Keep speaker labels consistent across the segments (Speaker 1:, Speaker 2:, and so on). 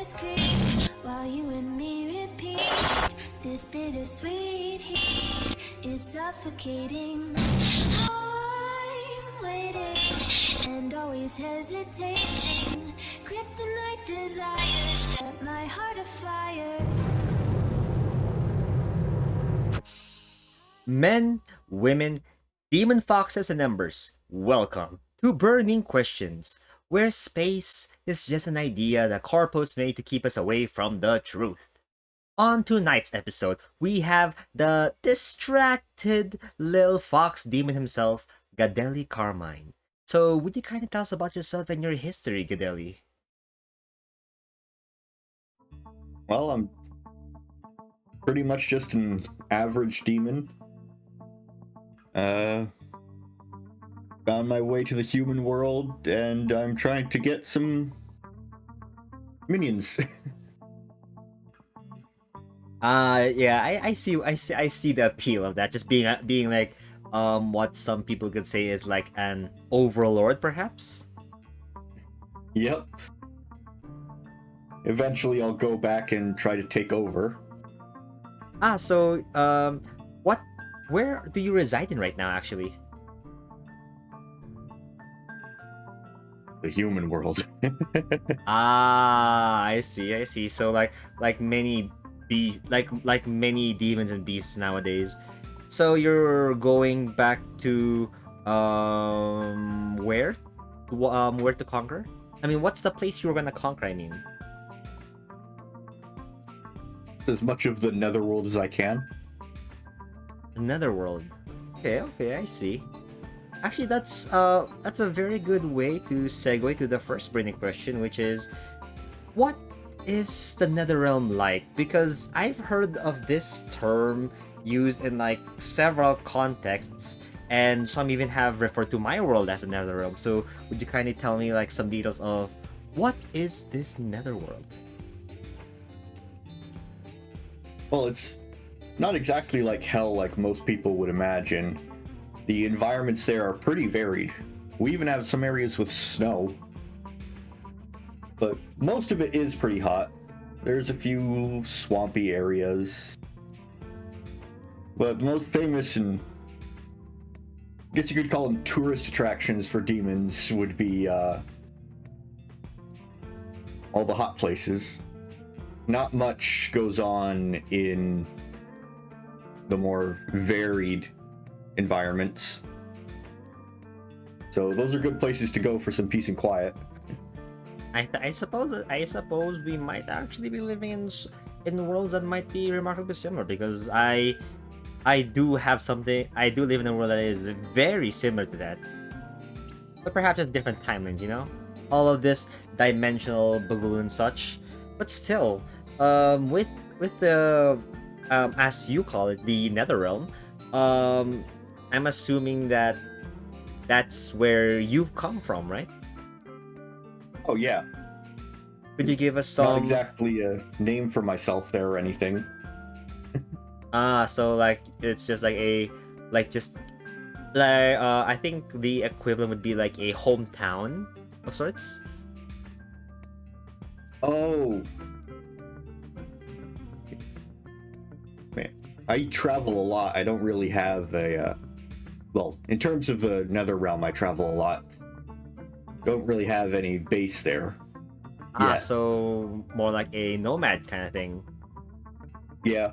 Speaker 1: colors creep while you and me repeat. This bittersweet heat is suffocating. I'm waiting and always hesitating. Kryptonite desire set my heart afire.
Speaker 2: Men, women, demon foxes, and embers, welcome to Burning Questions, where space is just an idea that corpos made to keep us away from the truth. On tonight's episode, we have the distracted Lil Fox demon himself, Gadeli Carmine. So, would you kind of tell us about yourself and your history, Gadeli?
Speaker 3: Well, I'm pretty much just an average demon. Found my way to the human world, and I'm trying to get some minions.
Speaker 2: Yeah, I see the appeal of that. Just being like, what some people could say is like an overlord, perhaps.
Speaker 3: Yep. Eventually, I'll go back and try to take over.
Speaker 2: So, where do you reside in right now, actually?
Speaker 3: The human world.
Speaker 2: I see. So, like many many demons and beasts nowadays. So you're going back to where? Where to conquer? I mean, what's the place you're gonna conquer? I mean,
Speaker 3: It's as much of the Netherworld as I can.
Speaker 2: Netherworld. Okay, I see. Actually, that's a very good way to segue to the first burning question, which is, what is the Netherrealm like? Because I've heard of this term used in like several contexts, and some even have referred to my world as the Netherrealm. So, would you kindly tell me like some details of what is this Netherworld?
Speaker 3: Well, it's not exactly like hell like most people would imagine. The environments there are pretty varied. We even have some areas with snow. But most of it is pretty hot. There's a few swampy areas. But the most famous and I guess you could call them tourist attractions for demons would be all the hot places. Not much goes on in the more varied environments. So those are good places to go for some peace and quiet.
Speaker 2: I suppose we might actually be living in worlds that might be remarkably similar, because I do live in a world that is very similar to that, but perhaps just different timelines. All of this dimensional bagul and such, but still, with the as you call it, the Netherrealm, I'm assuming that that's where you've come from, right?
Speaker 3: Oh yeah.
Speaker 2: Could you give us
Speaker 3: Not
Speaker 2: some?
Speaker 3: exactly a name for myself there or anything.
Speaker 2: So like it's just like I think the equivalent would be like a hometown of sorts.
Speaker 3: Oh. Man, I travel a lot. I don't really have a well, in terms of the Netherrealm, I travel a lot. Don't really have any base there. Yet.
Speaker 2: So more like a nomad kind of thing.
Speaker 3: Yeah.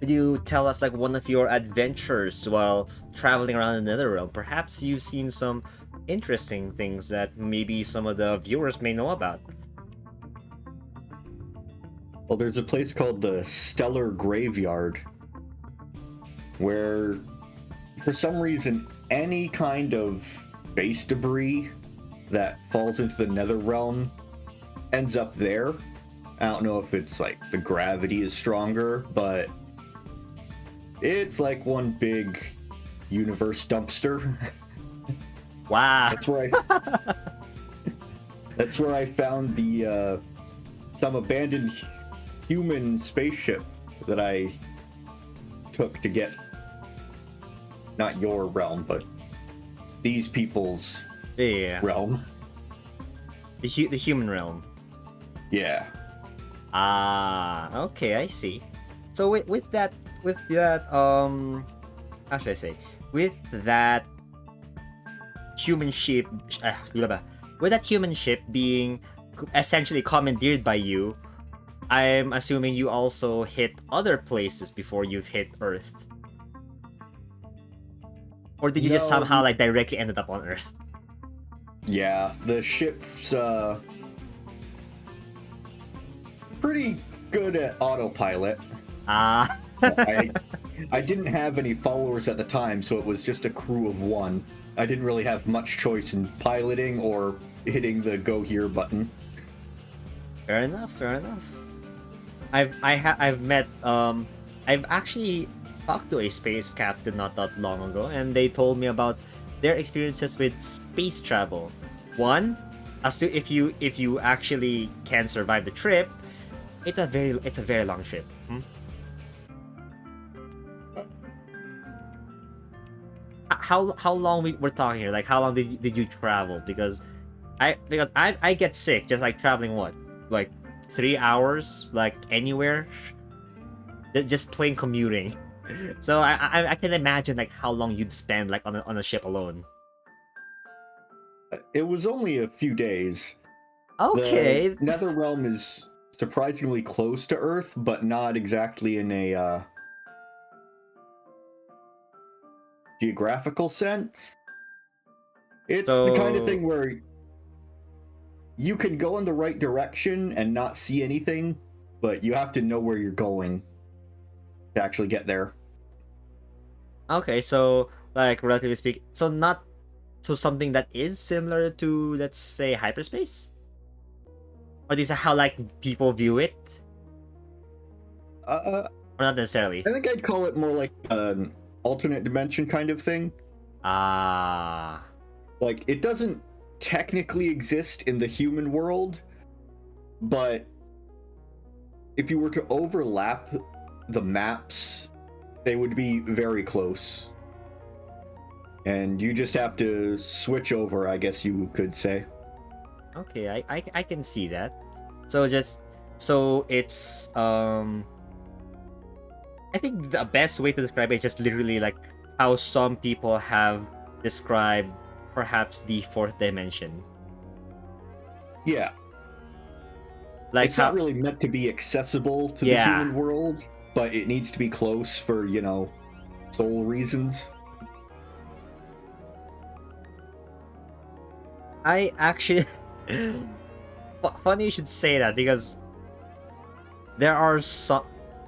Speaker 2: Could you tell us like one of your adventures while traveling around the Netherrealm? Perhaps you've seen some interesting things that maybe some of the viewers may know about.
Speaker 3: Well, there's a place called the Stellar Graveyard, where, for some reason, any kind of space debris that falls into the Netherrealm ends up there. I don't know if it's like the gravity is stronger, but it's like one big universe dumpster.
Speaker 2: Wow.
Speaker 3: That's where I found the some abandoned human spaceship that I took to get not your realm, but these people's
Speaker 2: Yeah.
Speaker 3: realm.
Speaker 2: The human realm.
Speaker 3: Yeah.
Speaker 2: Ah, okay, I see. So with that how should I say? With that human ship blah, blah, with that human ship being essentially commandeered by you, I'm assuming you also hit other places before you've hit Earth. Or did you just
Speaker 3: No,
Speaker 2: somehow like directly ended up on Earth?
Speaker 3: yeah, the ship's pretty good at autopilot.
Speaker 2: Ah.
Speaker 3: I I didn't have any followers at the time, so it was just a crew of one. I didn't really have much choice in piloting or hitting the go here button.
Speaker 2: Fair enough, fair enough. I've met I've actually talked to a space captain not that long ago, and they told me about their experiences with space travel. One, as to if you actually can survive the trip, it's a very long trip. How long we're talking here? Like how long did you travel? Because I get sick just like traveling what, like 3 hours, like anywhere, just plain commuting. So I can imagine like how long you'd spend like on a ship alone.
Speaker 3: It was only a few days.
Speaker 2: Okay.
Speaker 3: The Netherrealm is surprisingly close to Earth, but not exactly in a geographical sense. It's the kind of
Speaker 2: So
Speaker 3: thing where you can go in the right direction and not see anything, but you have to know where you're going to actually get there.
Speaker 2: okay, so like relatively speaking, so something that is similar to, let's say, hyperspace, or this is how like people view it,
Speaker 3: Uh,
Speaker 2: or not necessarily.
Speaker 3: I think I'd call it more like an alternate dimension kind of thing.
Speaker 2: Ah.
Speaker 3: Like, it doesn't technically exist in the human world, but if you were to overlap the maps, they would be very close. And you just have to switch over, I guess you could say.
Speaker 2: Okay, I can see that. So it's I think the best way to describe it is just literally like how some people have described perhaps the fourth dimension.
Speaker 3: Yeah,
Speaker 2: Like
Speaker 3: it's
Speaker 2: how
Speaker 3: not really meant to be accessible to the
Speaker 2: Yeah.
Speaker 3: human world, but it needs to be close for, soul reasons.
Speaker 2: I actually funny you should say that, because there are some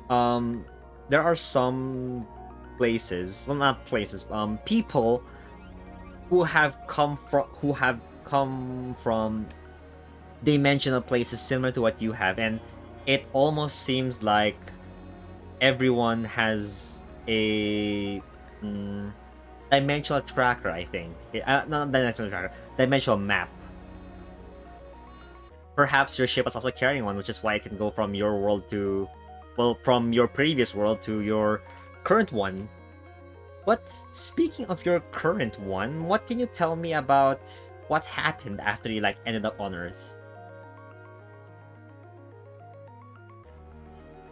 Speaker 2: um there are some places, well, not places, people who have come from dimensional places similar to what you have, and it almost seems like everyone has a dimensional tracker, I think. Not dimensional tracker, dimensional map. Perhaps your ship is also carrying one, which is why it can go from your world to, well, from your previous world to your current one. But speaking of your current one, what can you tell me about what happened after you like ended up on Earth?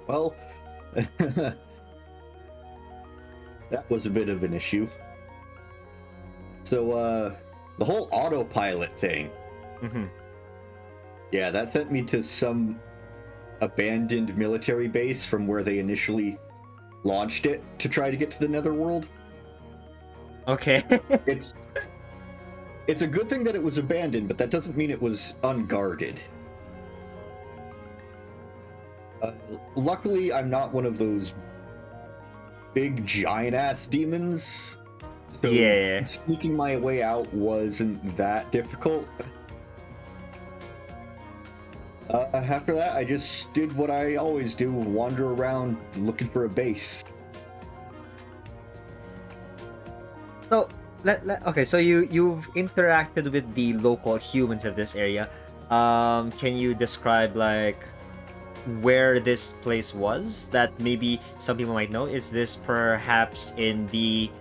Speaker 3: Well, that was a bit of an issue. So, the whole autopilot thing.
Speaker 2: Mm-hmm.
Speaker 3: Yeah, that sent me to some abandoned military base from where they initially launched it to try to get to the Netherworld.
Speaker 2: Okay.
Speaker 3: It's a good thing that it was abandoned, but that doesn't mean it was unguarded. Luckily, I'm not one of those big giant-ass demons, so
Speaker 2: Yeah.
Speaker 3: sneaking my way out wasn't that difficult. After that, I just did what I always do, wander around looking for a base.
Speaker 2: So okay, so you've interacted with the local humans of this area. Can you describe like where this place was that maybe some people might know? Is this perhaps in the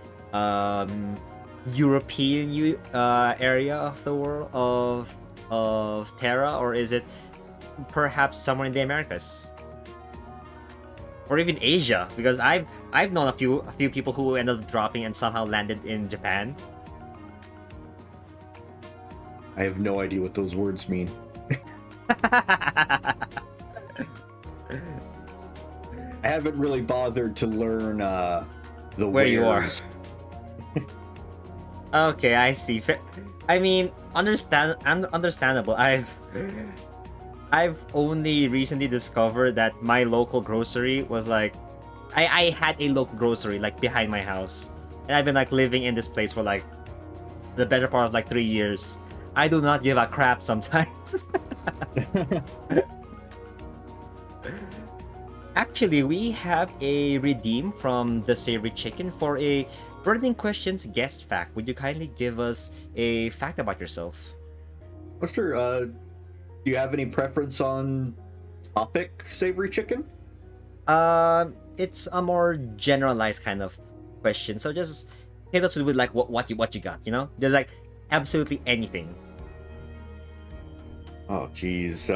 Speaker 2: European area of the world, of of Terra, or is it perhaps somewhere in the Americas? Or even Asia, because I've known a few people who ended up dropping and somehow landed in Japan.
Speaker 3: I have no idea what those words mean.
Speaker 2: I
Speaker 3: I haven't really bothered to learn the
Speaker 2: Where you are.
Speaker 3: wares.
Speaker 2: Okay, I see. I mean, understandable. I've only recently discovered that my local grocery was like, I had a local grocery like behind my house, and I've been like living in this place for like the better part of like 3 years. I do not give a crap sometimes. Actually, we have a redeem from the Savory Chicken for a Burning Questions guest fact. Would you kindly give us a fact about yourself?
Speaker 3: Oh, sure. Do you have any preference on topic, savory chicken?
Speaker 2: It's a more generalized kind of question. So just hit us with like what you got, you know? Just like absolutely anything.
Speaker 3: Oh, geez.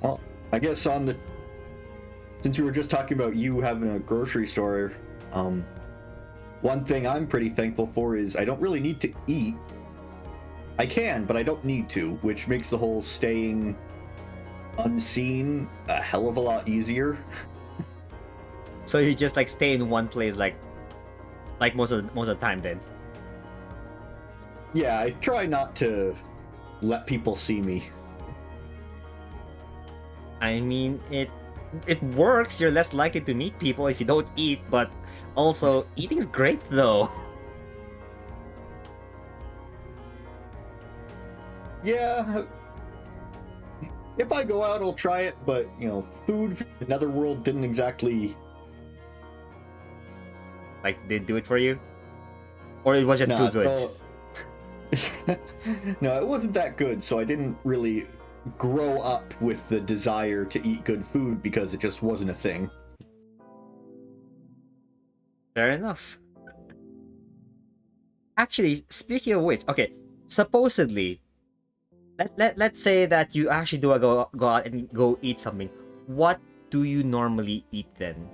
Speaker 3: Well, I guess since we were just talking about you having a grocery store, one thing I'm pretty thankful for is I don't really need to eat. I can, but I don't need to, which makes the whole staying unseen a hell of a lot easier.
Speaker 2: So you just like stay in one place like most of the time then.
Speaker 3: Yeah, I try not to let people see me.
Speaker 2: I mean, it works. You're less likely to meet people if you don't eat, but also eating's great though.
Speaker 3: Yeah, if I go out, I'll try it, but, food from the Netherworld didn't exactly...
Speaker 2: Like, did do it for you? Or it was just too good?
Speaker 3: No, it wasn't that good, so I didn't really grow up with the desire to eat good food because it just wasn't a thing.
Speaker 2: Fair enough. Actually, speaking of which, okay, supposedly, let's say that you actually do go out and go eat something. What do you normally eat then?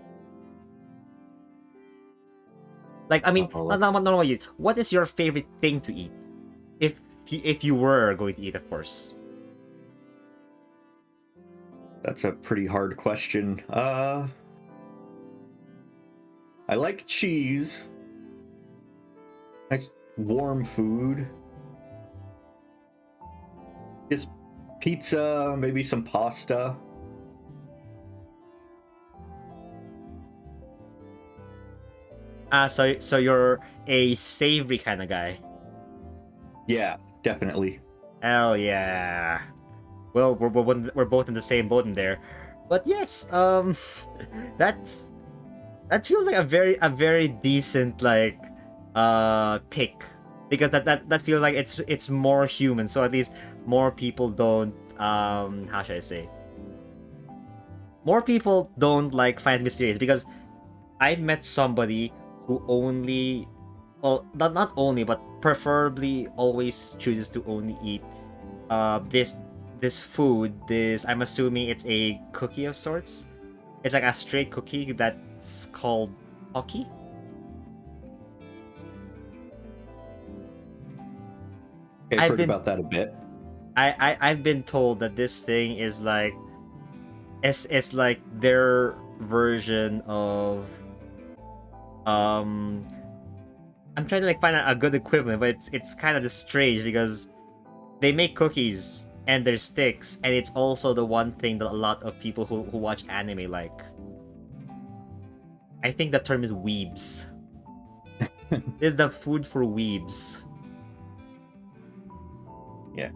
Speaker 2: Like, I mean, not normally eat. What is your favorite thing to eat? If you were going to eat, of course.
Speaker 3: That's a pretty hard question. I like cheese. Nice warm food. Just pizza, maybe some pasta.
Speaker 2: So you're a savory kind of guy.
Speaker 3: Yeah, definitely.
Speaker 2: Hell yeah. Well, we're both in the same boat in there. But yes, that feels like a very decent like pick, because that feels like it's more human, so at least more people don't how should I say? More people don't like find it mysterious, because I've met somebody who only, well, not only, but preferably always chooses to only eat this food. I'm assuming it's a cookie of sorts. It's like a straight cookie that's called Pocky.
Speaker 3: Okay, I've heard about that a bit.
Speaker 2: I've been told that this thing is like it's like their version of I'm trying to like find a good equivalent, but it's kind of strange because they make cookies and they're sticks, and it's also the one thing that a lot of people who watch anime like. I think the term is weebs. It's the food for weebs.
Speaker 3: Yeah.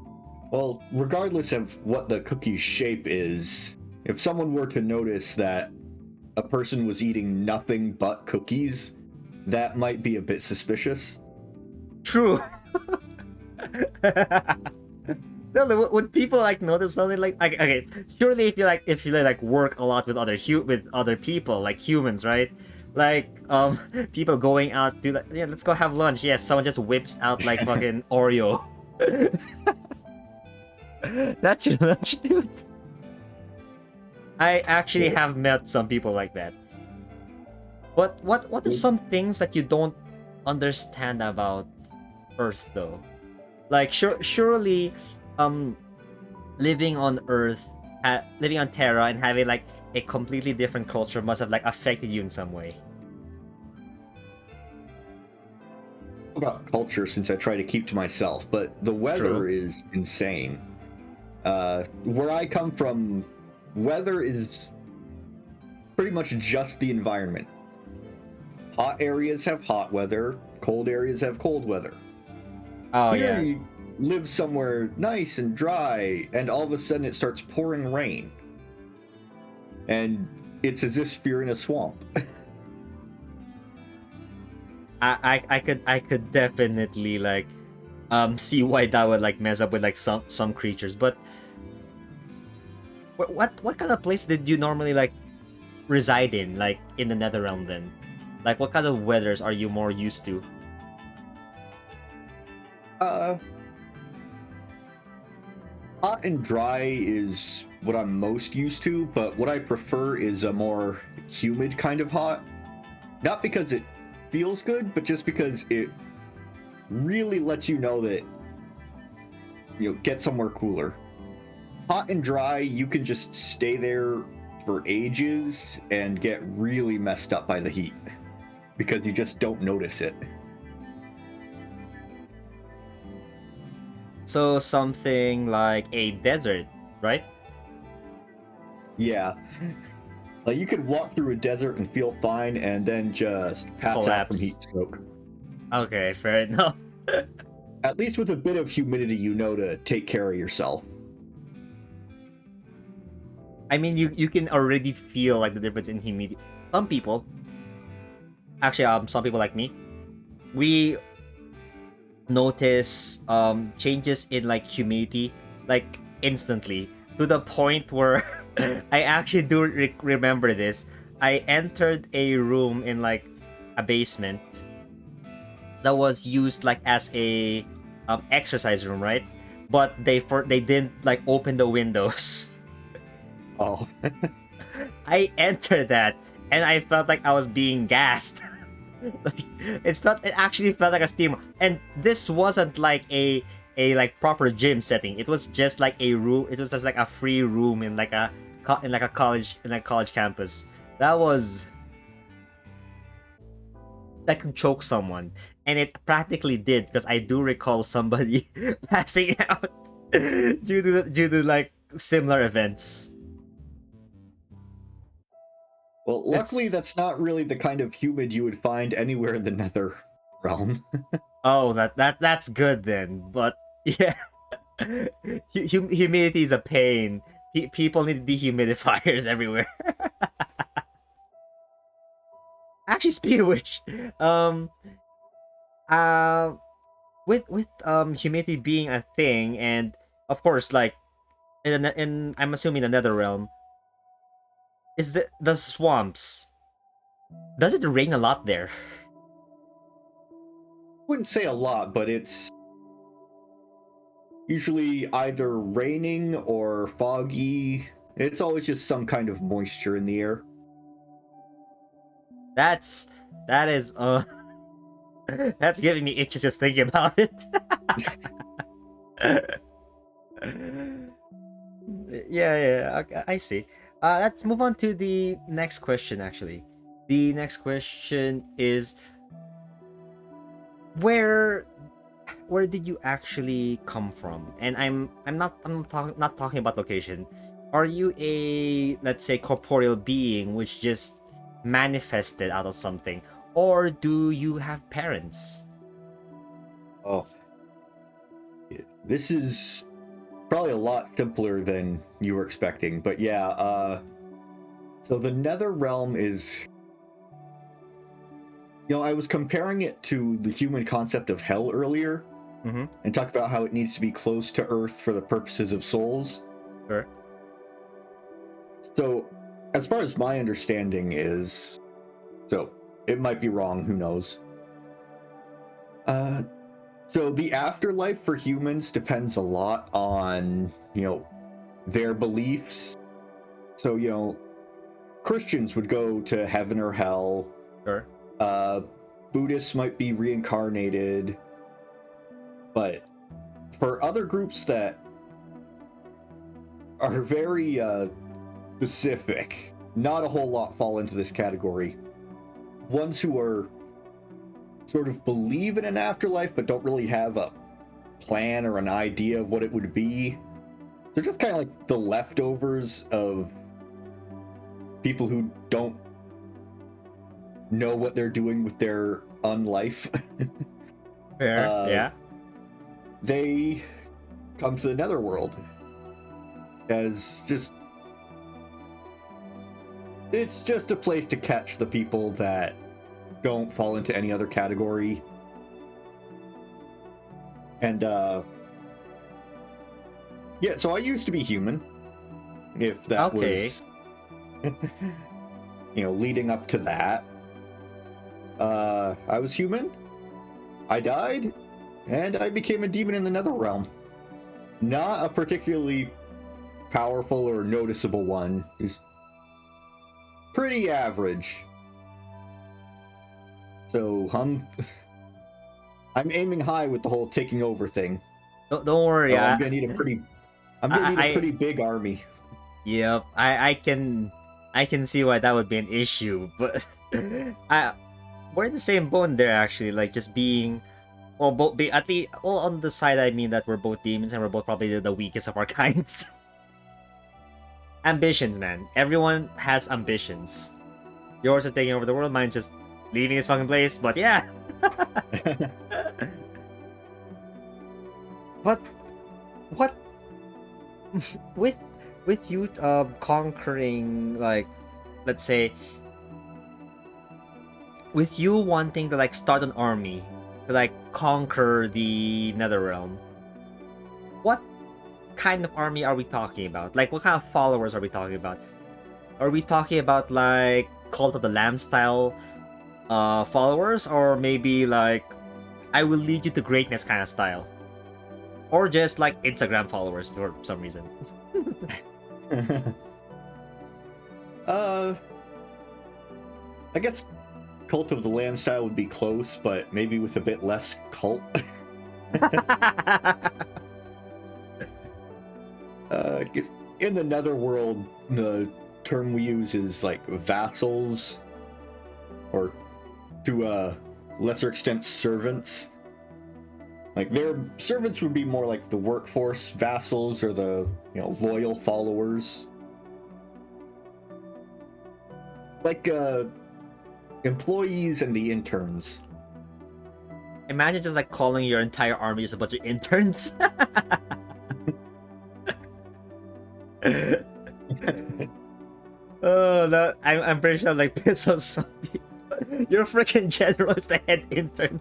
Speaker 3: Well, regardless of what the cookie's shape is, if someone were to notice that a person was eating nothing but cookies, that might be a bit suspicious.
Speaker 2: True. Still, would people like notice something like okay? Surely, if you like work a lot with other people like humans, right? Like people going out to like, yeah, let's go have lunch. Yes, someone just whips out like fucking Oreo. That's your lunch, dude. I actually
Speaker 3: Yeah.
Speaker 2: have met some people like that. But what are some things that you don't understand about Earth though? Like surely living on Earth, living on Terra and having like a completely different culture must have like affected you in some way.
Speaker 3: About culture since I try to keep to myself, but the weather
Speaker 2: True.
Speaker 3: is insane. Where I come from, weather is pretty much just the environment. Hot areas have hot weather, cold areas have cold weather.
Speaker 2: Oh
Speaker 3: Here
Speaker 2: yeah.
Speaker 3: you live somewhere nice and dry, and all of a sudden it starts pouring rain. And it's as if you're in a swamp.
Speaker 2: I could definitely like see why that would like mess up with like some creatures. But what kind of place did you normally like reside in, like in the Netherrealm then? Like what kind of weathers are you more used to?
Speaker 3: Uh, Hot and dry is what I'm most used to, but what I prefer is a more humid kind of hot. Not because it feels good, but just because it really lets you know that, get somewhere cooler. Hot and dry, you can just stay there for ages and get really messed up by the heat because you just don't notice it.
Speaker 2: So something like a desert, right?
Speaker 3: Yeah. Like you could walk through a desert and feel fine and then just pass out from
Speaker 2: Collapse.
Speaker 3: heat stroke.
Speaker 2: Okay, fair enough.
Speaker 3: At least with a bit of humidity, you know to take care of yourself.
Speaker 2: I mean, you can already feel like the difference in humidity. Some people, actually, some people like me, we notice changes in like humidity like instantly to the point where I actually do remember this. I entered a room in like a basement that was used like as a exercise room, right? But they didn't like open the windows.
Speaker 3: Oh.
Speaker 2: I entered that and I felt like I was being gassed. Like it actually felt like a steam, and this wasn't like a like proper gym setting. It was just like a room. It was just like a free room in like a college campus. That was that could choke someone, and it practically did because I do recall somebody passing out due to like similar events.
Speaker 3: Well, luckily,
Speaker 2: It's
Speaker 3: that's not really the kind of humid you would find anywhere in the Nether realm.
Speaker 2: oh that's good then, but yeah. Humidity is a pain. People need dehumidifiers everywhere. Actually, speaking of which, um, uh, with humidity being a thing, and of course, like in I'm assuming the Netherrealm is the swamps. Does it rain a lot there?
Speaker 3: Wouldn't say a lot, but it's usually either raining or foggy. It's always just some kind of moisture in the air.
Speaker 2: That is that's giving me itches just thinking about it. Yeah, okay, I see. Let's move on to the next question. Actually, the next question is where where did you actually come from? And I'm not talking about location. Are you a, let's say, corporeal being which just manifested out of something, or do you have parents?
Speaker 3: Oh, this is probably a lot simpler than you were expecting, but yeah. So the Nether realm is, I was comparing it to the human concept of hell earlier,
Speaker 2: Mm-hmm.
Speaker 3: and talked about how it needs to be close to Earth for the purposes of souls.
Speaker 2: Sure.
Speaker 3: So, as far as my understanding is, so it might be wrong, who knows. So the afterlife for humans depends a lot on, their beliefs. So, Christians would go to heaven or hell.
Speaker 2: Sure.
Speaker 3: Buddhists might be reincarnated. But for other groups that are very specific, not a whole lot fall into this category. Ones who are sort of believe in an afterlife but don't really have a plan or an idea of what it would be. They're just kind of like the leftovers of people who don't know what they're doing with their unlife.
Speaker 2: Fair. Yeah.
Speaker 3: They come to the Netherworld as it's just a place to catch the people that don't fall into any other category. And yeah, so I used to be human, if that was leading up to that. I was human, I died, and I became a demon in the Netherrealm. Not a particularly powerful or noticeable one. Just pretty average. So I'm aiming high with the whole taking over thing.
Speaker 2: Don't worry.
Speaker 3: I'm gonna need a pretty big army.
Speaker 2: Yep, I can see why that would be an issue, but we're in the same boat there actually. Like just being, well, both be at least all on the side. I mean that we're both demons and we're both probably the weakest of our kinds. Ambitions, man. Everyone has ambitions. Yours is taking over the world. Mine's just leaving this fucking place. But yeah. But what with you conquering, like, let's say, with you wanting to like start an army to like conquer the Netherrealm, what kind of army are we talking about? Like, what kind of followers are we talking about? Are we talking about like Cult of the Lamb style followers, or maybe like I will lead you to greatness kind of style, or just like Instagram followers for some reason?
Speaker 3: I guess Cult of the Lamb style would be close, but maybe with a bit less cult. I guess in the Netherworld, the term we use is like vassals, or to a lesser extent servants. Like their servants would be more like the workforce. Vassals are the loyal followers. Like employees and the interns.
Speaker 2: Imagine just like calling your entire army just a bunch of interns. Oh no! I'm pretty sure like piss off some people. Your freaking general is the head intern.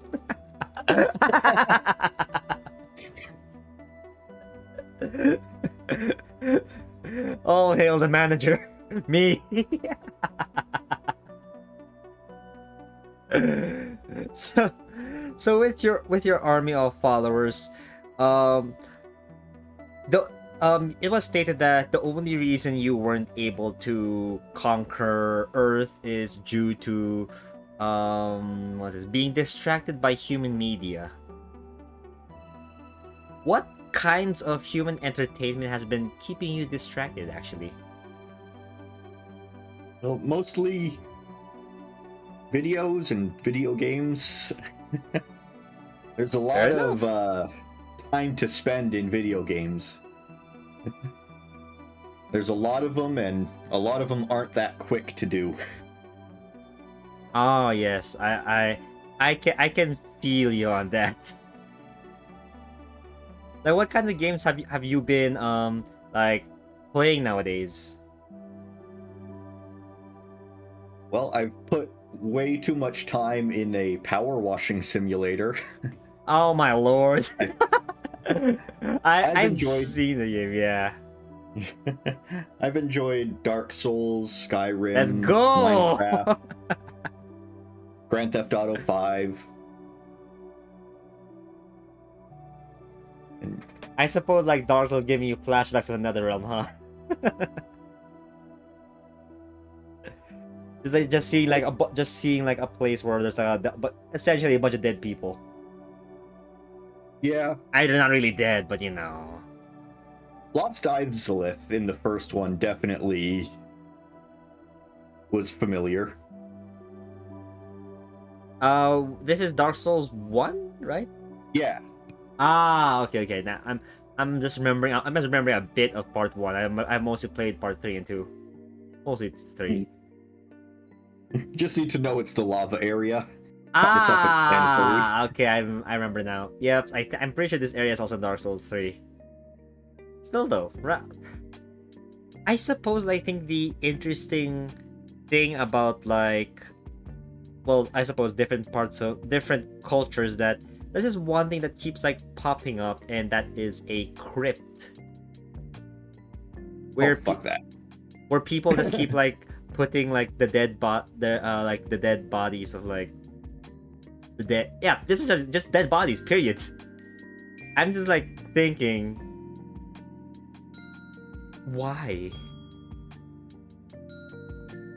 Speaker 2: All hail the manager, me. So with your army of followers, it was stated that the only reason you weren't able to conquer Earth is due to being distracted by human media. What kinds of human entertainment has been keeping you distracted, actually?
Speaker 3: Well, mostly videos and video games. There's a lot of time to spend in video games. There's a lot of them, and a lot of them aren't that quick to do.
Speaker 2: Oh yes, I can feel you on that. Like, what kinds of games have you been like playing nowadays?
Speaker 3: Well, I've put way too much time in a power washing simulator.
Speaker 2: Oh my lord! I've
Speaker 3: enjoyed...
Speaker 2: seen the game, yeah.
Speaker 3: I've enjoyed Dark Souls, Skyrim,
Speaker 2: Let's go!
Speaker 3: Minecraft. Grand Theft Auto 5. And
Speaker 2: I suppose like Dark Souls giving you flashbacks of the Netherrealm, huh? Just like just seeing like a place where there's but essentially a bunch of dead people.
Speaker 3: yeah,
Speaker 2: They're not really dead, but you know.
Speaker 3: Lost Izalith in the first one definitely was familiar.
Speaker 2: This is Dark Souls 1, right?
Speaker 3: Yeah.
Speaker 2: Ah, okay. Now I'm just remembering. I'm just remembering a bit of part 1. I mostly played part 3 and 2. Mostly 3.
Speaker 3: Just need to know it's the lava area.
Speaker 2: Ah, okay. I remember now. Yep. I'm pretty sure this area is also Dark Souls 3. Still though, I suppose I think the interesting thing about like, well, I suppose different parts of different cultures that there's just one thing that keeps like popping up, and that is a crypt. Where
Speaker 3: fuck that.
Speaker 2: Where people just keep like putting like the dead bodies of like the dead. Yeah, this is just dead bodies. Period. I'm just like thinking, why?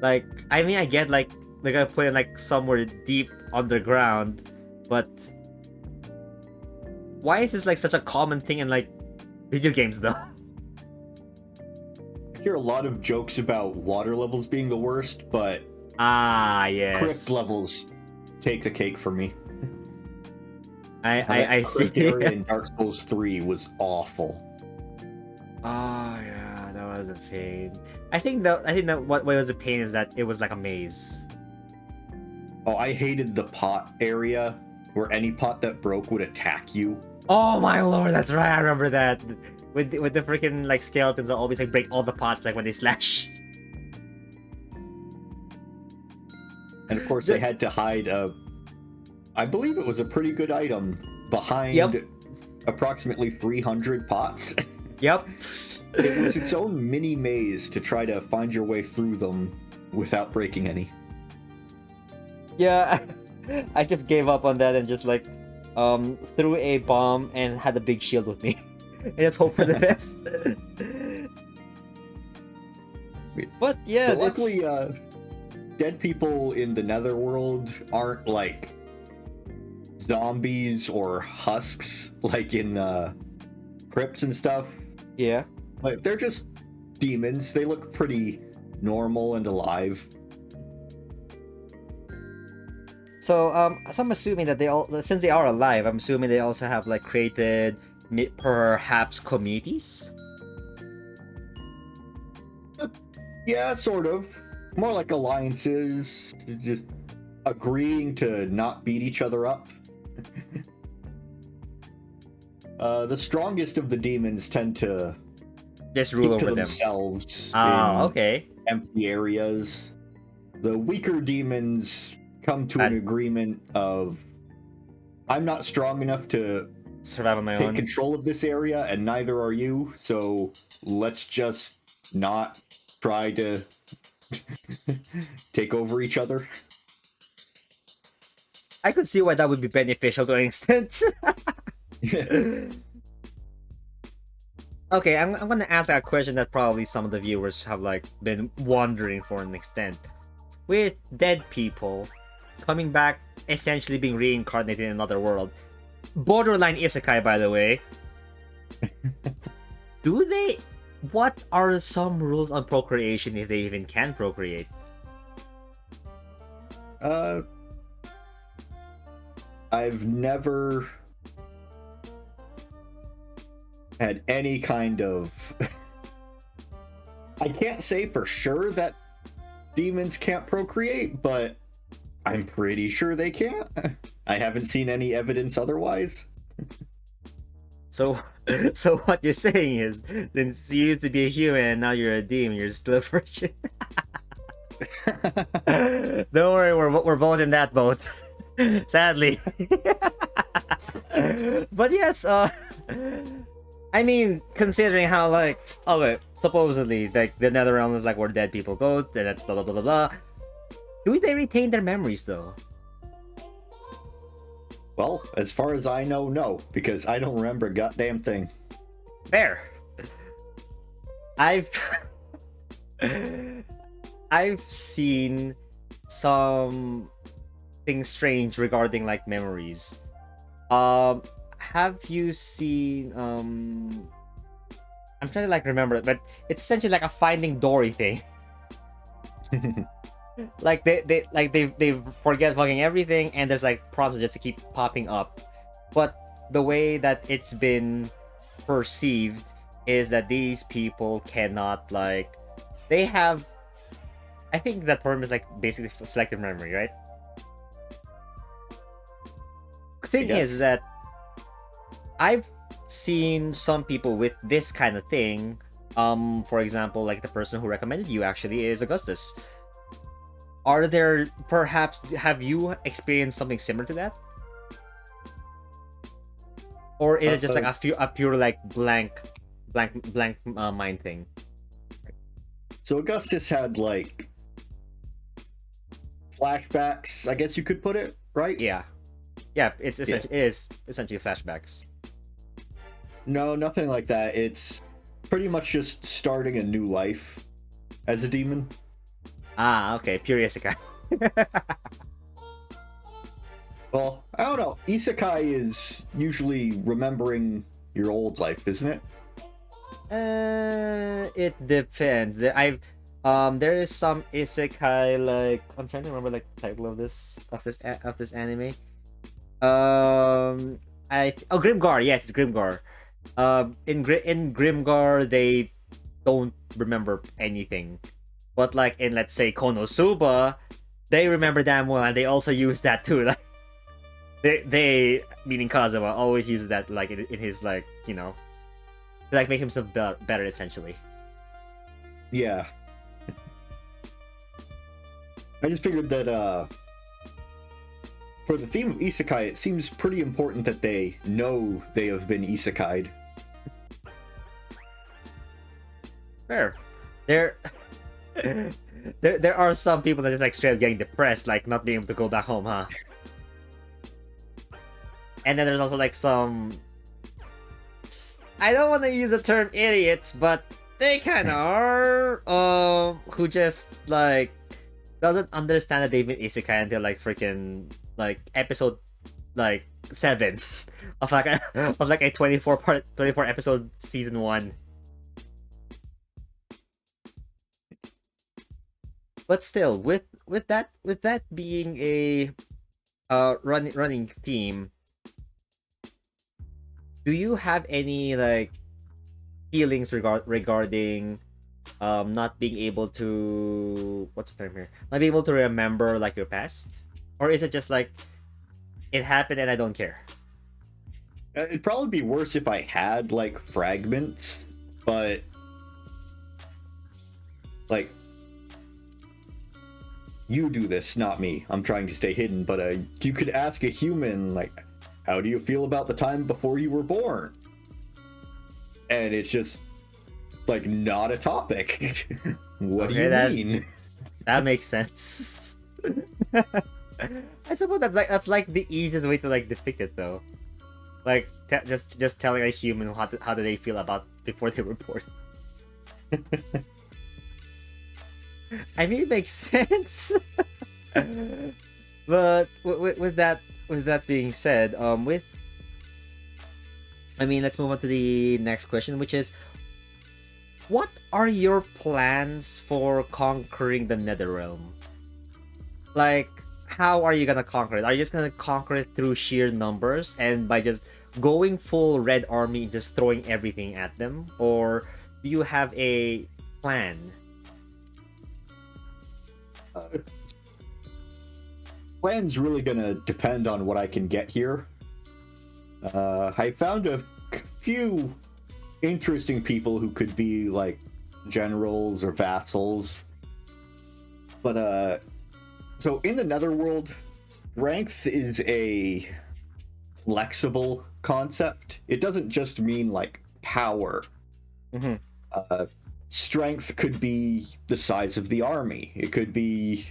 Speaker 2: Like, I mean, I get like they're gonna put it like somewhere deep underground, but why is this like such a common thing in like video games though?
Speaker 3: I hear a lot of jokes about water levels being the worst, but
Speaker 2: yes,
Speaker 3: crypt levels take the cake for me.
Speaker 2: I see.
Speaker 3: Crypt area in Dark Souls 3 was awful.
Speaker 2: Oh yeah, that was a pain. I think that what was a pain is that it was like a maze.
Speaker 3: Oh, I hated the pot area where any pot that broke would attack you.
Speaker 2: Oh my lord, that's right. I remember that with the freaking like skeletons that always like break all the pots like when they slash.
Speaker 3: And of course, they had to hide I believe it was a pretty good item behind approximately 300 pots.
Speaker 2: Yep.
Speaker 3: It was its own mini maze to try to find your way through them without breaking any.
Speaker 2: Yeah, I just gave up on that and just like threw a bomb and had a big shield with me. And just hope for the best. But yeah,
Speaker 3: but luckily, dead people in the Netherworld aren't like zombies or husks like in crypts and stuff.
Speaker 2: Yeah.
Speaker 3: Like, they're just demons. They look pretty normal and alive.
Speaker 2: So I'm assuming that since they are alive, I'm assuming they also have like created perhaps communities.
Speaker 3: Yeah, sort of. More like alliances, just agreeing to not beat each other up. The strongest of the demons tend to
Speaker 2: just rule
Speaker 3: keep
Speaker 2: over
Speaker 3: to
Speaker 2: them
Speaker 3: themselves
Speaker 2: in
Speaker 3: in empty areas. The weaker demons come to an agreement of, I'm not strong enough to
Speaker 2: survive on my
Speaker 3: take
Speaker 2: own.
Speaker 3: control of this area, and neither are you, so let's just not try to take over each other.
Speaker 2: I could see why that would be beneficial to an extent. Okay, I'm gonna ask a question that probably some of the viewers have like been wondering for an extent. With dead people coming back, essentially being reincarnated in another world, borderline isekai, by the way. What are some rules on procreation if they even can procreate?
Speaker 3: I've never had any kind of I can't say for sure that demons can't procreate, but I'm pretty sure they can't. I haven't seen any evidence otherwise.
Speaker 2: So what you're saying is, since you used to be a human and now you're a demon, you're still a virgin. Don't worry, we're both in that boat. Sadly. But yes, I mean, considering how like, okay, supposedly like the Netherrealm is like where dead people go, then that's blah blah blah blah blah. Do they retain their memories though?
Speaker 3: Well, as far as I know, no, because I don't remember a goddamn thing.
Speaker 2: Fair. I've I've seen some things strange regarding like memories. Have you seen I'm trying to like remember it, but it's essentially like a Finding Dory thing. Like they forget fucking everything, and there's like prompts just to keep popping up. But the way that it's been perceived is that these people cannot like they have. I think that term is like basically selective memory, right? Thing
Speaker 3: Yes.
Speaker 2: is that I've seen some people with this kind of thing. For example, like the person who recommended you actually is Augustus. Are there perhaps have you experienced something similar to that? Or is it just like a pure like blank mind thing?
Speaker 3: So Augustus had like flashbacks, I guess you could put it, right?
Speaker 2: Yeah. Yeah, it is essentially flashbacks.
Speaker 3: No, nothing like that. It's pretty much just starting a new life as a demon.
Speaker 2: Ah, okay, pure isekai.
Speaker 3: Well, I don't know. Isekai is usually remembering your old life, isn't it?
Speaker 2: It depends. There is some isekai like I'm trying to remember like the title of this anime. Grimgar. Yes, it's Grimgar. In Grimgar they don't remember anything, but like in let's say Konosuba, they remember damn well, and they also use that too. Like they meaning Kazuma always uses that like in his like to like make himself better essentially.
Speaker 3: Yeah. I just figured that for the theme of isekai, it seems pretty important that they know they have been isekai'd.
Speaker 2: Fair. There are some people that just like straight up getting depressed, like not being able to go back home, huh? And then there's also like some I don't want to use the term idiots, but they kind of are who just like doesn't understand that they've been isekai until like freaking like episode like 7 of like a 24 episode season 1. But still, with that being a running theme, do you have any like feelings regarding not being able to what's the term here? Not being able to remember like your past? Or is it just like it happened and I don't care?
Speaker 3: It'd probably be worse if I had like fragments, but like you do this, not me. I'm trying to stay hidden, but you could ask a human like, how do you feel about the time before you were born? And it's just like not a topic. What do you mean?
Speaker 2: That makes sense. I suppose that's like the easiest way to like depict it though. Like just telling a human how do they feel about before they were born. I mean, it makes sense. But with that being said, let's move on to the next question, which is, what are your plans for conquering the Netherrealm? Like, how are you gonna conquer it? Are you just gonna conquer it through sheer numbers and by just going full red army and just throwing everything at them? Or do you have a plan?
Speaker 3: Plan's really gonna depend on what I can get here. I found a few interesting people who could be like generals or vassals, but so in the Netherworld, ranks is a flexible concept. It doesn't just mean like power.
Speaker 2: Mm-hmm.
Speaker 3: Strength could be the size of the army. It could be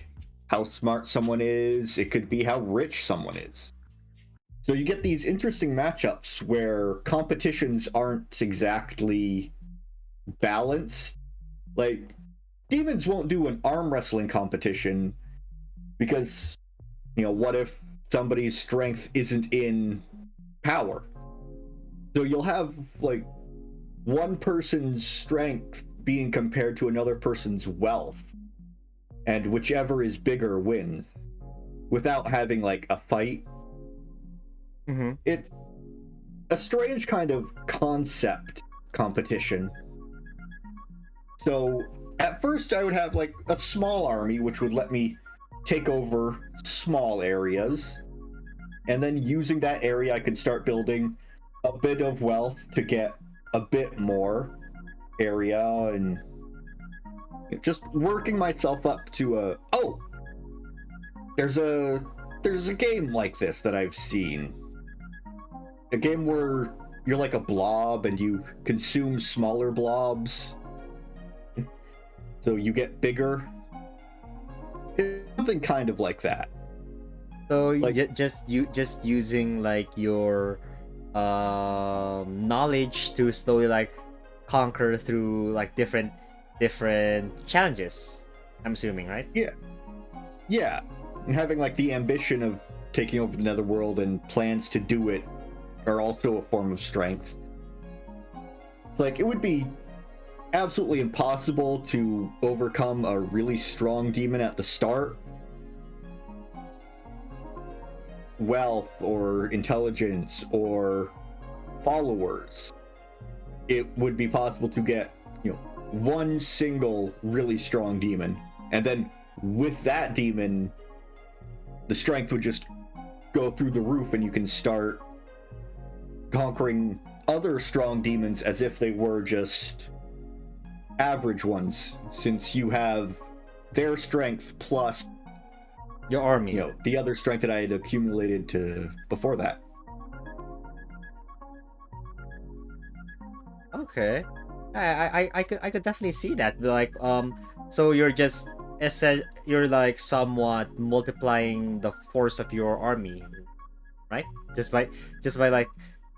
Speaker 3: how smart someone is. It could be how rich someone is. So you get these interesting matchups where competitions aren't exactly balanced. Like, demons won't do an arm wrestling competition because, what if somebody's strength isn't in power? So you'll have, like, one person's strength being compared to another person's wealth, and whichever is bigger wins, without having, like, a fight.
Speaker 2: Mm-hmm.
Speaker 3: It's a strange kind of concept competition. So at first I would have like a small army which would let me take over small areas, and then using that area I could start building a bit of wealth to get a bit more area, and just working myself up to there's a game like this that I've seen. A game where you're like a blob and you consume smaller blobs, so you get bigger. It's something kind of like that.
Speaker 2: So
Speaker 3: Like,
Speaker 2: just using like your knowledge to slowly like conquer through like different challenges. I'm assuming, right?
Speaker 3: yeah, and having like the ambition of taking over the Netherworld and plans to do it are also a form of strength. It's like it would be absolutely impossible to overcome a really strong demon at the start. Wealth or intelligence or followers. It would be possible to get, one single really strong demon, and then with that demon, the strength would just go through the roof, and you can start conquering other strong demons as if they were just average ones, since you have their strength plus
Speaker 2: Your army.
Speaker 3: the other strength that I had accumulated to before that.
Speaker 2: Okay. I could definitely see that. Like so you're like somewhat multiplying the force of your army, right? Just by like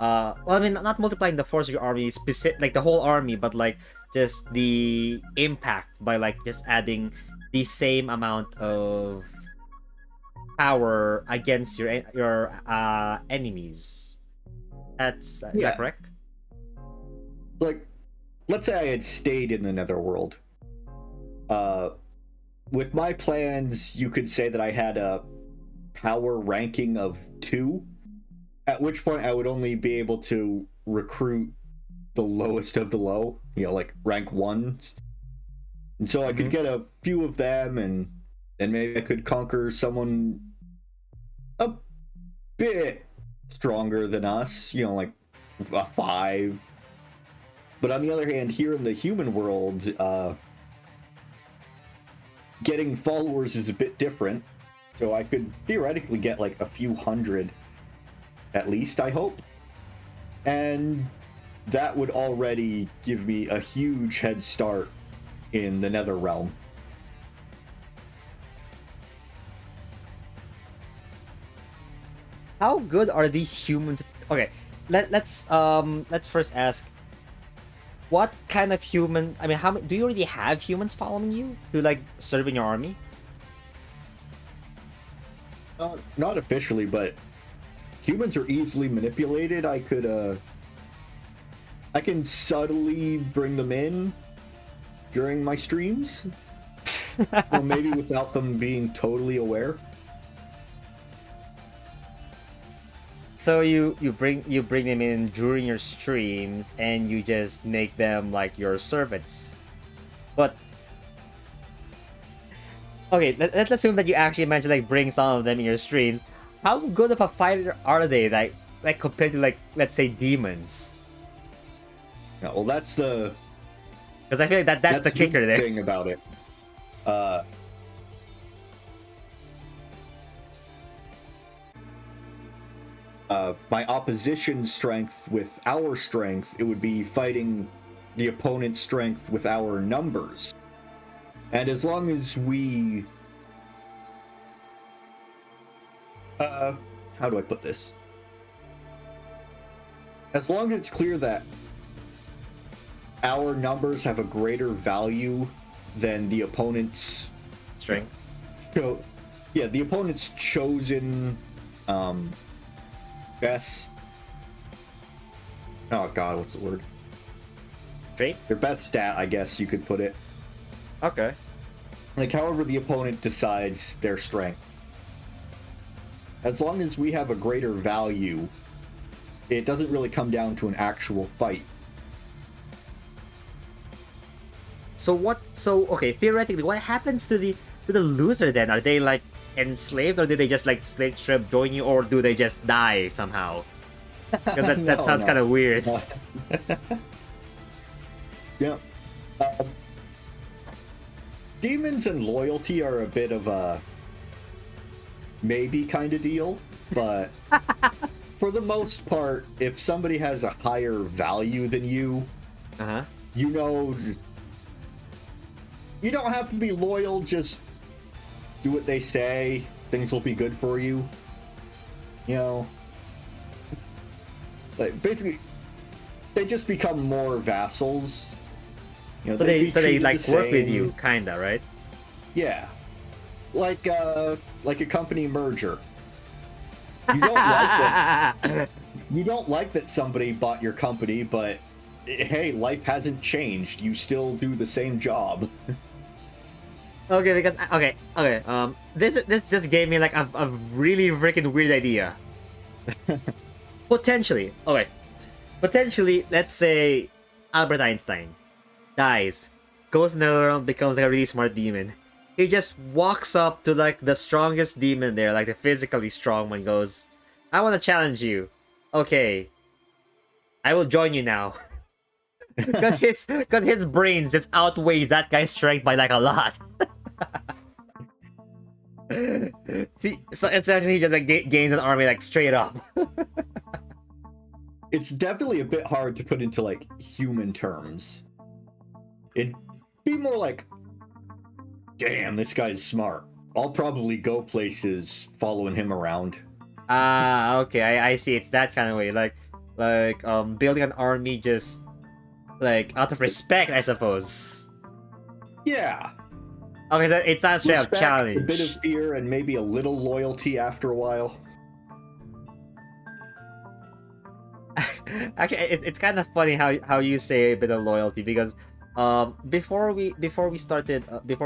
Speaker 2: well, I mean, not multiplying the force of your army specific like the whole army, but like just the impact by like just adding the same amount of power against your enemies. Is that correct?
Speaker 3: Like, let's say I had stayed in the Netherworld. With my plans, you could say that I had a power ranking of 2, at which point I would only be able to recruit the lowest of the low, like rank 1s. And so I could get a few of them, and maybe I could conquer someone a bit stronger than us, like a 5. But on the other hand, here in the human world, getting followers is a bit different. So I could theoretically get like a few hundred, at least, I hope. And that would already give me a huge head start in the Netherrealm.
Speaker 2: How good are these humans? Okay, let's first ask, what kind of human? I mean, how many do you already have humans following you to like serve in your army?
Speaker 3: Not officially, but humans are easily manipulated. I can subtly bring them in during my streams, or maybe without them being totally aware.
Speaker 2: So you bring them in during your streams, and you just make them like your servants. But okay, let's assume that you actually managed to like bring some of them in your streams. How good of a fighter are they, like compared to like, let's say, demons?
Speaker 3: Yeah, well, that's the
Speaker 2: Because I feel like that's the kicker there.
Speaker 3: thing about it. My opposition's strength with our strength, it would be fighting the opponent's strength with our numbers. And as long as we... how do I put this? as long as it's clear that our numbers have a greater value than the opponent's
Speaker 2: Strength.
Speaker 3: So, yeah, the opponent's chosen best. Oh God, what's the word?
Speaker 2: Trait?
Speaker 3: Their best stat, I guess you could put it.
Speaker 2: Okay.
Speaker 3: Like, however the opponent decides their strength. As long as we have a greater value, it doesn't really come down to an actual fight.
Speaker 2: So okay, theoretically, what happens to the loser then? Are they like enslaved, or did they just like slave trip join you, or do they just die somehow? Because that
Speaker 3: No,
Speaker 2: sounds
Speaker 3: no.
Speaker 2: kind of weird.
Speaker 3: Yeah. Demons and loyalty are a bit of a maybe kind of deal, but for the most part, if somebody has a higher value than you, you know, you don't have to be loyal, just do what they say, things will be good for you. You know? Like, basically, they just become more vassals. You know,
Speaker 2: So they
Speaker 3: treated
Speaker 2: like
Speaker 3: the
Speaker 2: work with
Speaker 3: same.
Speaker 2: you, kinda, right?
Speaker 3: Yeah. Like a company merger. You don't like that. You don't like that somebody bought your company, but hey, life hasn't changed. You still do the same job.
Speaker 2: Okay, because this just gave me like a really freaking weird idea. Potentially, let's say Albert Einstein dies, goes in the Netherrealm, becomes like a really smart demon. He just walks up to like the strongest demon there, like the physically strong one, goes, "I want to challenge you." Okay, I will join you now. Because his brains just outweighs that guy's strength by like a lot. See, so essentially he just like gains an army like straight up.
Speaker 3: It's definitely a bit hard to put into like human terms. It'd be more like, damn, this guy's smart. I'll probably go places following him around.
Speaker 2: Ah, okay, I see. It's that kind of way, like building an army just like out of respect, I suppose.
Speaker 3: Yeah.
Speaker 2: Okay, so it's not straight up
Speaker 3: Respect,
Speaker 2: challenge.
Speaker 3: a bit of fear, and maybe a little loyalty after a while.
Speaker 2: Actually, it's kind of funny how you say a bit of loyalty, because before we started the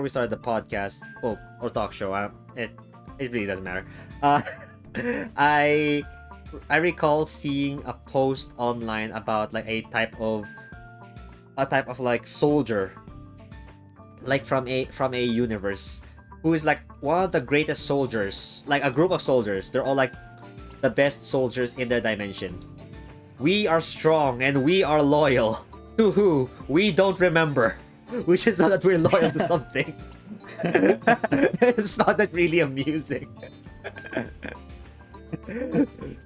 Speaker 2: podcast or talk show, it really doesn't matter. I recall seeing a post online about like a type of like soldier, like from a universe, who is like one of the greatest soldiers, like a group of soldiers. They're all like the best soldiers in their dimension. We are strong and we are loyal. To who? We don't remember. Which is not that we're loyal to something. I just found that really amusing.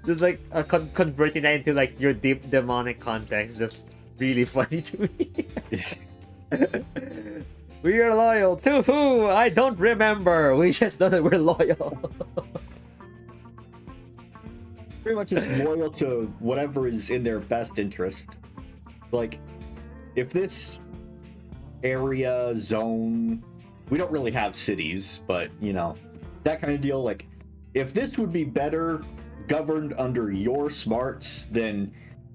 Speaker 2: Just like converting that into like your deep demonic context, just really funny to me. We are loyal to who? I don't remember. We just know that we're loyal.
Speaker 3: Pretty much just loyal to whatever is in their best interest. Like, if this area, zone, we don't really have cities, but, you know, that kind of deal, like, if this would be better governed under your smarts than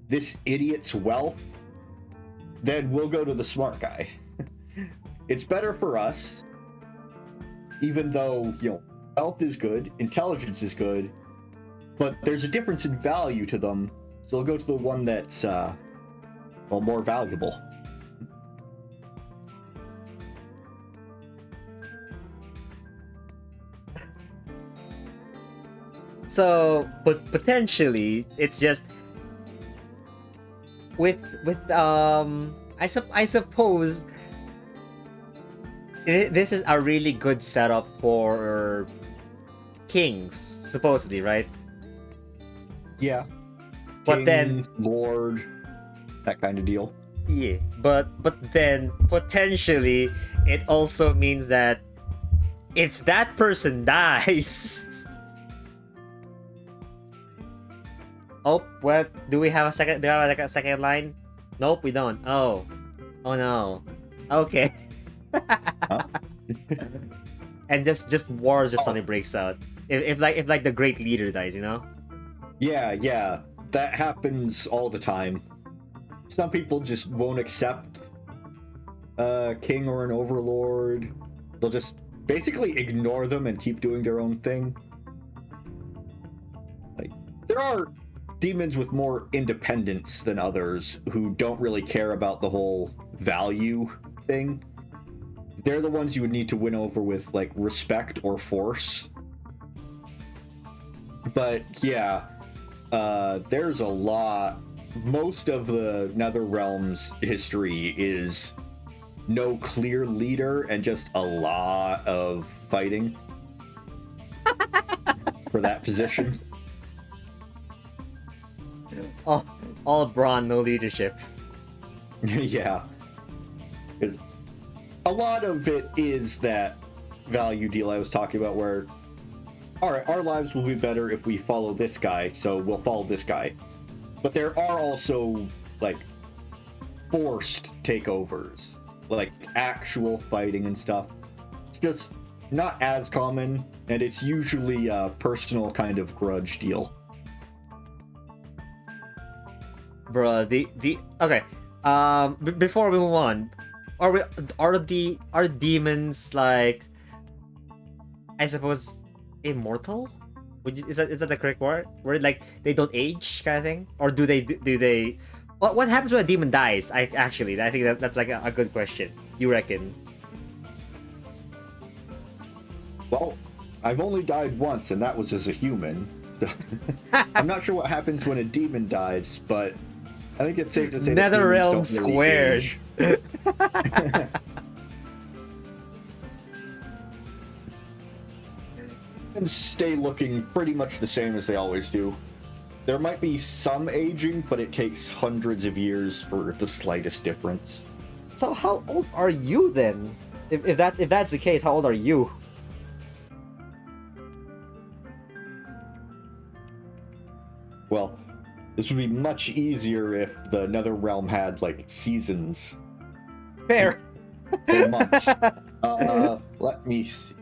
Speaker 3: this idiot's wealth, then we'll go to the smart guy. It's better for us, even though, you know, wealth is good, intelligence is good, but there's a difference in value to them, so we'll go to the one that's, well, more valuable.
Speaker 2: So, but potentially, it's just with I suppose this is a really good setup for kings, supposedly, right?
Speaker 3: Yeah.
Speaker 2: But
Speaker 3: King,
Speaker 2: then,
Speaker 3: Lord, that kind of deal.
Speaker 2: yeah, but then potentially it also means that if that person dies, Oh, what? Do we have a second? Do we have like a second line? Nope, we don't. Oh. Oh no. Okay.
Speaker 3: Huh?
Speaker 2: And just war just suddenly breaks out. If like the great leader dies, you know?
Speaker 3: Yeah, that happens all the time. Some people just won't accept a king or an overlord. They'll just basically ignore them and keep doing their own thing. Like, there are demons with more independence than others who don't really care about the whole value thing. They're the ones you would need to win over with like respect or force. But yeah, there's a lot. Most of the Netherrealm's history is no clear leader and just a lot of fighting for that position.
Speaker 2: All brawn, no leadership.
Speaker 3: Yeah, because a lot of it is that value deal I was talking about, where all right, our lives will be better if we follow this guy, so we'll follow this guy. But there are also like forced takeovers, like actual fighting and stuff. It's just not as common, and it's usually a personal kind of grudge deal.
Speaker 2: Bruh, the okay. Before we move on, are demons like, I suppose, immortal? Is that the correct word? Where like they don't age, kind of thing, or do they? What happens when a demon dies? I think that's like a good question. You reckon?
Speaker 3: Well, I've only died once, and that was as a human. I'm not sure what happens when a demon dies, but I think it's safe to say that
Speaker 2: Netherrealm
Speaker 3: demons don't really
Speaker 2: squared.
Speaker 3: age. And stay looking pretty much the same as they always do. There might be some aging, but it takes hundreds of years for the slightest difference.
Speaker 2: So how old are you then? If that's the case, how old are you?
Speaker 3: Well, this would be much easier if the Netherrealm had like seasons.
Speaker 2: Fair.
Speaker 3: Or months. Let me see.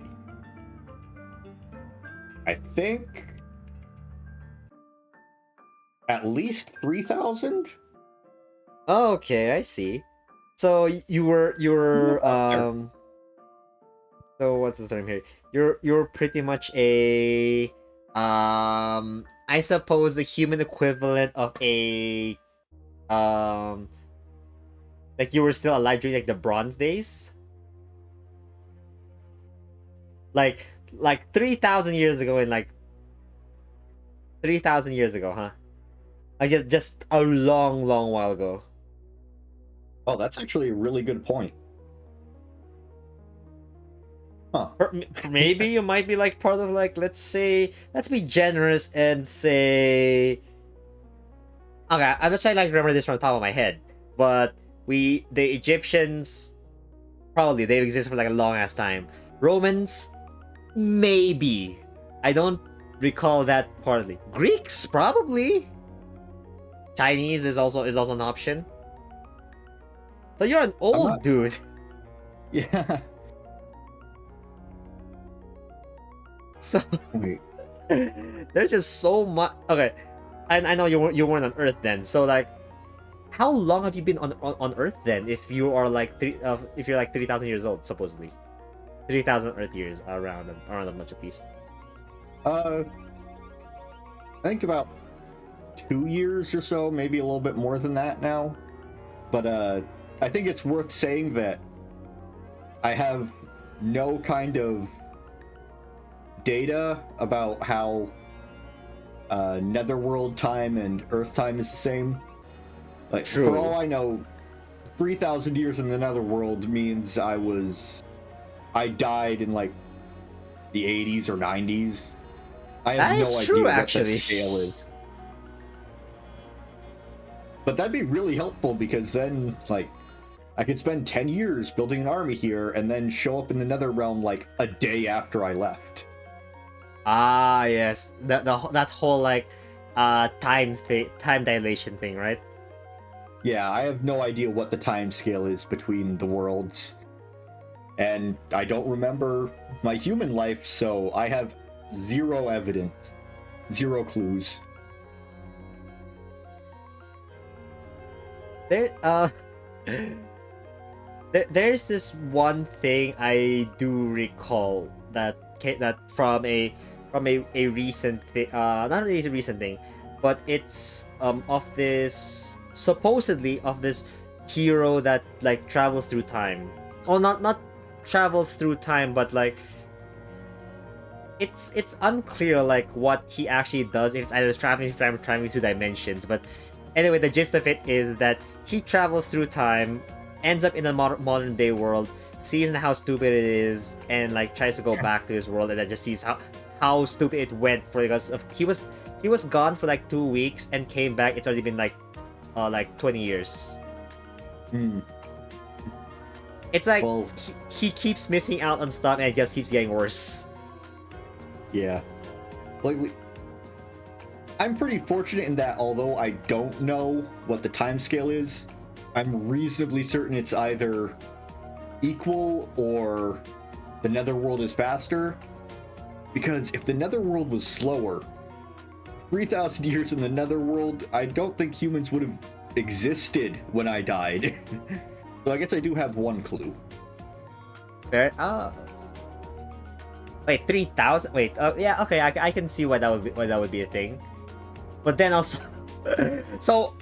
Speaker 3: I think at least 3,000.
Speaker 2: Okay, I see. So you were so what's the term here? You're pretty much a I suppose the human equivalent of a like you were still alive during like the Bronze Days? Like 3,000 years ago, and like 3,000 years ago, huh? Like just a long while ago.
Speaker 3: Oh, that's actually a really good point. Huh.
Speaker 2: Or maybe you might be like part of like, let's be generous and say, okay, I'm just trying to like remember this from the top of my head, but the Egyptians, probably they've existed for like a long ass time. Romans, maybe. I don't recall that partly. Greeks, probably. Chinese is also an option. So you're an old dude.
Speaker 3: Yeah.
Speaker 2: So
Speaker 3: Wait.
Speaker 2: there's just so much. Okay, I know you weren't on Earth then. So like, how long have you been on Earth then? If you are like if you're like 3,000 years old, supposedly, 3,000 Earth years around that much at least.
Speaker 3: I think about 2 years or so, maybe a little bit more than that now. But I think it's worth saying that I have no kind of data about how Netherworld time and Earth time is the same. Like,
Speaker 2: True.
Speaker 3: For all I know, 3,000 years in the Netherworld means I died in like the 80s or 90s. I have no idea what the scale is. But that'd be really helpful, because then, like, I could spend 10 years building an army here and then show up in the Netherrealm like a day after I left.
Speaker 2: Ah, yes. That whole like time dilation thing, right?
Speaker 3: Yeah, I have no idea what the time scale is between the worlds. And I don't remember my human life, so I have zero evidence, zero clues.
Speaker 2: There there's this one thing I do recall that from a recent thing, not really a recent thing, but it's of this supposedly of this hero that like travels through time. Oh, not travels through time, but like it's unclear like what he actually does. If it's either traveling through dimensions, but anyway, the gist of it is that he travels through time, ends up in a modern day world, sees how stupid it is, and like tries to go back to his world, and then just sees how stupid it went because of he was gone for like 2 weeks and came back. It's already been like 20 years.
Speaker 3: Hmm.
Speaker 2: It's like
Speaker 3: Well,
Speaker 2: he keeps missing out on stuff and it just keeps getting worse.
Speaker 3: yeah. Like, I'm pretty fortunate in that although I don't know what the time scale is, I'm reasonably certain it's either equal or the Netherworld is faster. Because if the Netherworld was slower, 3,000 years in the Netherworld, I don't think humans would have existed when I died. So I guess I do have one clue.
Speaker 2: Fair. Oh. Wait, 3,000? Wait. Oh, yeah. Okay, I can see why that would be a thing. But then also, so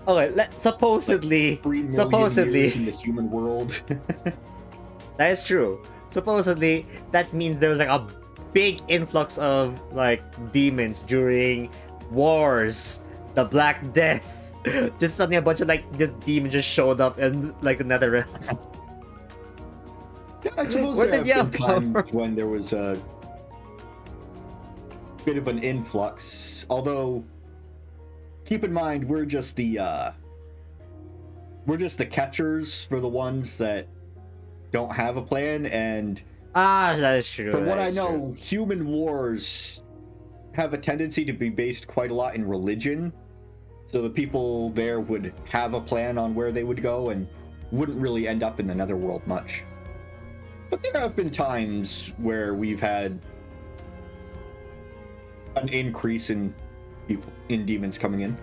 Speaker 2: okay. Supposedly,
Speaker 3: 3 million years in the human world.
Speaker 2: that is true. Supposedly, that means there was like a big influx of like demons during wars, the Black Death. Just suddenly a bunch of like just demons just showed up in like the Netherrealm.
Speaker 3: Yeah, I suppose
Speaker 2: Where
Speaker 3: there
Speaker 2: did
Speaker 3: have been
Speaker 2: y'all come
Speaker 3: times when there was a bit of an influx. Although, keep in mind we're just the catchers for the ones that don't have a plan, and
Speaker 2: That is true.
Speaker 3: from what
Speaker 2: that
Speaker 3: I
Speaker 2: is
Speaker 3: know,
Speaker 2: true.
Speaker 3: human wars have a tendency to be based quite a lot in religion. So the people there would have a plan on where they would go and wouldn't really end up in the Netherworld much. But there have been times where we've had an increase in demons coming in.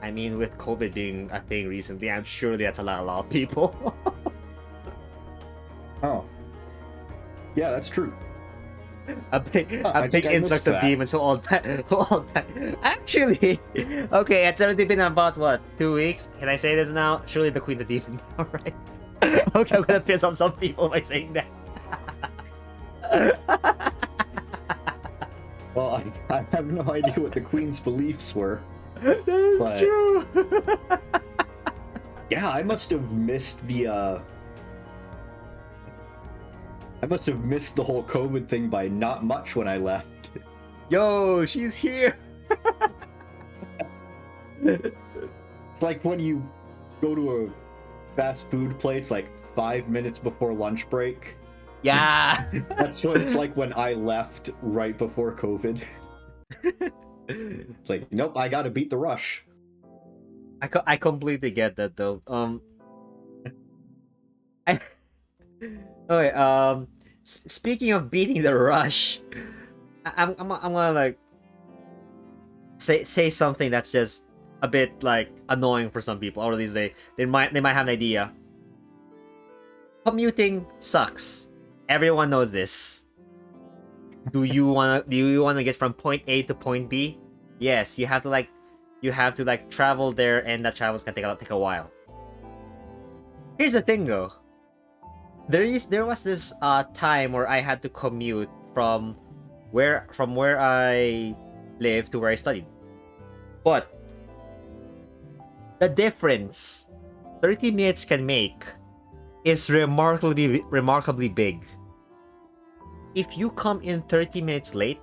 Speaker 2: I mean, with COVID being a thing recently, I'm sure that's a lot of people.
Speaker 3: Oh. Yeah, that's true.
Speaker 2: a big
Speaker 3: I think I
Speaker 2: influx
Speaker 3: missed
Speaker 2: of
Speaker 3: that.
Speaker 2: demons who all die. Actually, okay, it's already been about what 2 weeks. Can I say this now? Surely the queen's a demon, all right? Okay, I'm gonna piss off some people by saying that.
Speaker 3: Well, I have no idea what the queen's beliefs were.
Speaker 2: That's
Speaker 3: But-
Speaker 2: true.
Speaker 3: Yeah, I must have missed the whole COVID thing by not much when I left.
Speaker 2: Yo, she's here.
Speaker 3: It's like when you go to a fast food place like 5 minutes before lunch break.
Speaker 2: Yeah.
Speaker 3: That's what it's like when I left right before COVID. It's like, nope, I gotta beat the rush.
Speaker 2: I completely get that though. I okay. Speaking of beating the rush, I'm gonna like say something that's just a bit like annoying for some people, or at least they might have an idea. Commuting sucks. Everyone knows this. Do you wanna get from point A to point B? Yes, you have to travel there, and that travel's gonna take a while. Here's the thing though. There was this time where I had to commute from where I live to where I studied. But the difference 30 minutes can make is remarkably big. If you come in 30 minutes late,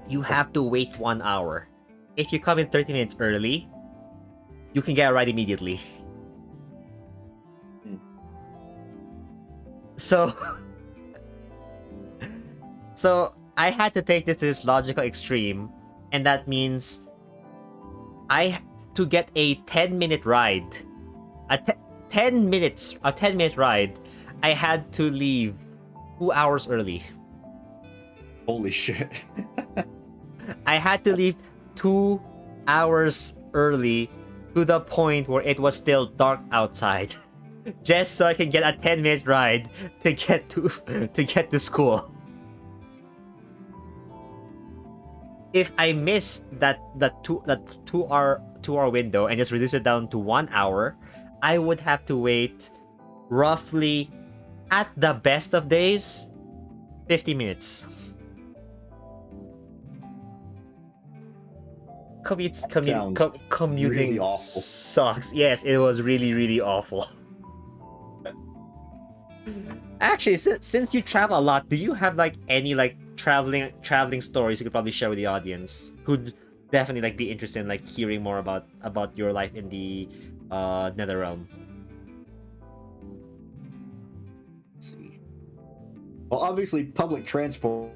Speaker 2: you have to wait 1 hour. If you come in 30 minutes early, you can get a ride immediately. So I had to take this to this logical extreme and that means to get a 10-minute ride, a 10-minute ride, I had to leave 2 hours early.
Speaker 3: Holy shit.
Speaker 2: I had to leave 2 hours early to the point where it was still dark outside, just so I can get a 10-minute ride to get to school. If I missed that 2 hour window and just reduce it down to 1 hour, I would have to wait roughly, at the best of days, 50 minutes. Commuting
Speaker 3: really awful.
Speaker 2: sucks. Yes, it was really, really awful. Actually, since you travel a lot, do you have like any like traveling stories you could probably share with the audience who'd definitely like be interested in like hearing more about your life in the Netherrealm?
Speaker 3: Let's see. Well, obviously, public transport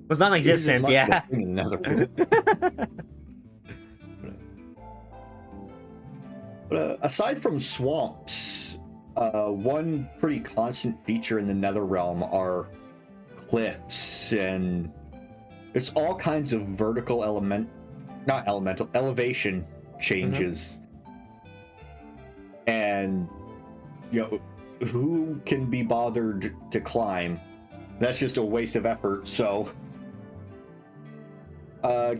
Speaker 2: Was non-existent, yeah.
Speaker 3: In Netherworld. But aside from swamps, one pretty constant feature in the Netherrealm are cliffs, and it's all kinds of vertical elevation changes. And who can be bothered to climb? That's just a waste of effort. So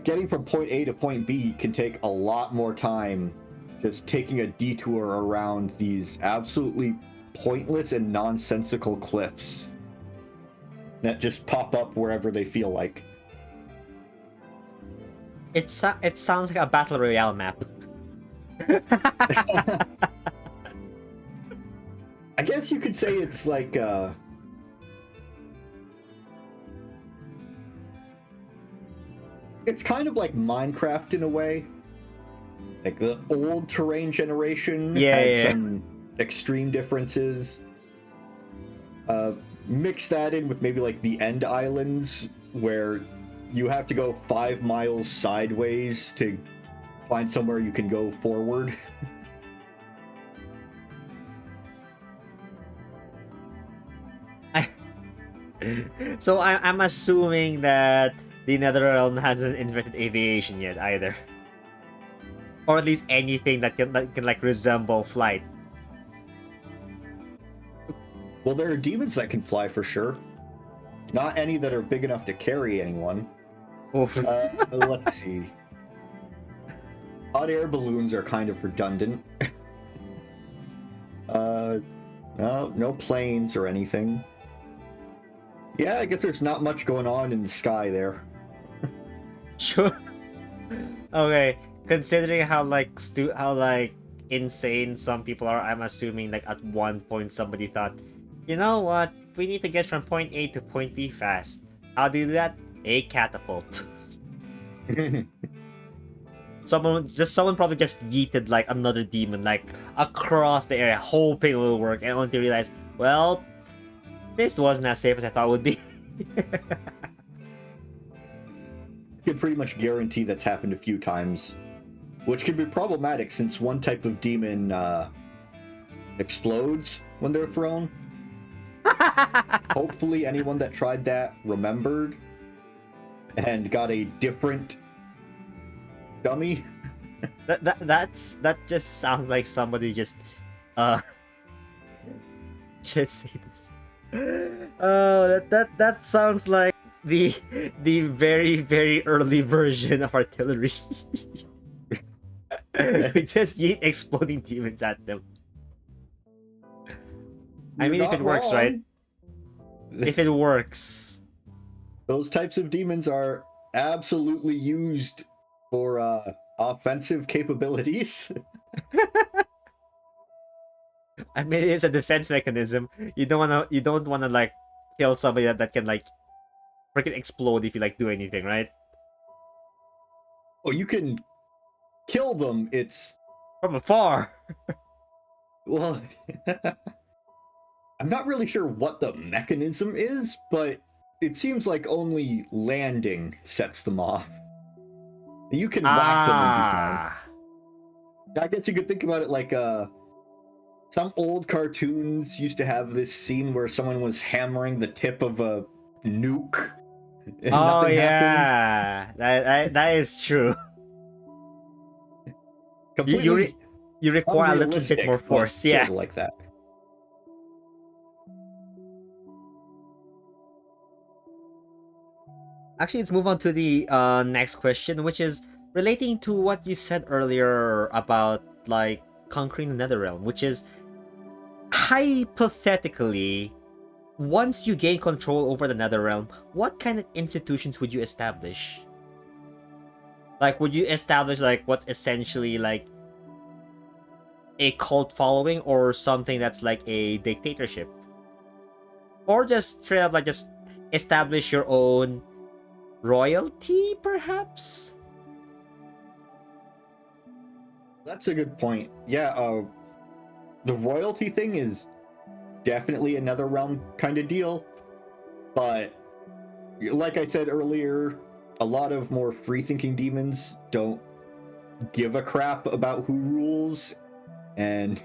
Speaker 3: getting from point A to point B can take a lot more time just taking a detour around these absolutely pointless and nonsensical cliffs that just pop up wherever they feel like.
Speaker 2: It sounds like a battle royale map.
Speaker 3: I guess you could say it's like it's kind of like Minecraft in a way. Like the old terrain generation had some extreme differences. Mix that in with maybe like the End Islands, where you have to go 5 miles sideways to find somewhere you can go forward.
Speaker 2: So I'm assuming that the Netherrealm hasn't invented aviation yet either, or at least anything that can like resemble flight.
Speaker 3: Well, there are demons that can fly for sure. Not any that are big enough to carry anyone. Let's see. Hot air balloons are kind of redundant. No planes or anything. Yeah, I guess there's not much going on in the sky there.
Speaker 2: Sure. Okay, considering how insane some people are, I'm assuming like at one point somebody thought, you know what, we need to get from point A to point B fast. How do you do that? A catapult. Someone probably just yeeted like another demon like across the area, hoping it will work, and only to realize, well, this wasn't as safe as I thought it would be.
Speaker 3: You can pretty much guarantee that's happened a few times, which can be problematic since one type of demon explodes when they're thrown. Hopefully anyone that tried that remembered and got a different dummy.
Speaker 2: That just sounds like somebody just see this. Oh, that sounds like the very, very early version of artillery. We just yeet exploding demons at them. I mean, if it works, right? If it works.
Speaker 3: Those types of demons are absolutely used for offensive capabilities.
Speaker 2: I mean, it's a defense mechanism. You don't wanna like kill somebody that can like freaking explode if you like do anything, right?
Speaker 3: Oh, you can kill them. It's
Speaker 2: from afar.
Speaker 3: Well, I'm not really sure what the mechanism is, but it seems like only landing sets them off. You can whack them and be fine.
Speaker 2: Ah.
Speaker 3: I guess you could think about it like some old cartoons used to have this scene where someone was hammering the tip of a nuke and
Speaker 2: Oh
Speaker 3: nothing happened.
Speaker 2: yeah, that is true. You you,
Speaker 3: Completely
Speaker 2: re- you require a little bit more
Speaker 3: unrealistic, but
Speaker 2: force.
Speaker 3: sort
Speaker 2: Yeah.
Speaker 3: of like that.
Speaker 2: Actually, let's move on to the next question, which is relating to what you said earlier about like conquering the Netherrealm, which is hypothetically, once you gain control over the Netherrealm, what kind of institutions would you establish? Like, would you establish like what's essentially like a cult following or something that's like a dictatorship? Or just straight up like just establish your own royalty, perhaps?
Speaker 3: That's a good point. Yeah, the royalty thing is definitely another realm kind of deal, but like I said earlier, a lot of more free-thinking demons don't give a crap about who rules, and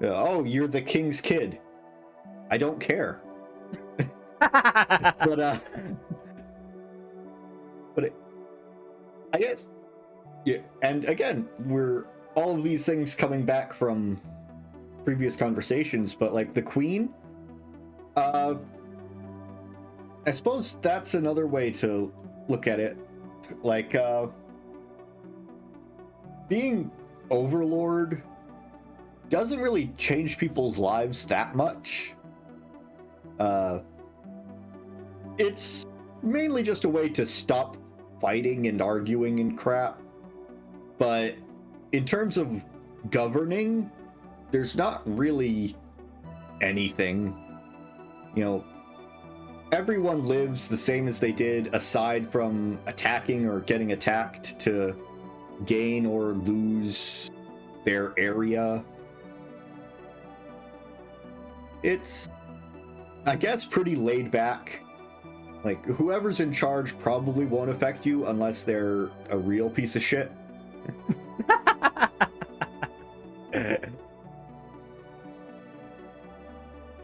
Speaker 3: oh, you're the king's kid. I don't care. But I guess, yeah. And again, we're all of these things coming back from previous conversations, but like the queen, I suppose that's another way to look at it. Like, being overlord doesn't really change people's lives that much. It's mainly just a way to stop fighting and arguing and crap. But in terms of governing, there's not really anything. You know, everyone lives the same as they did, aside from attacking or getting attacked to gain or lose their area. It's, I guess, pretty laid back. Like, whoever's in charge probably won't affect you unless they're a real piece of shit.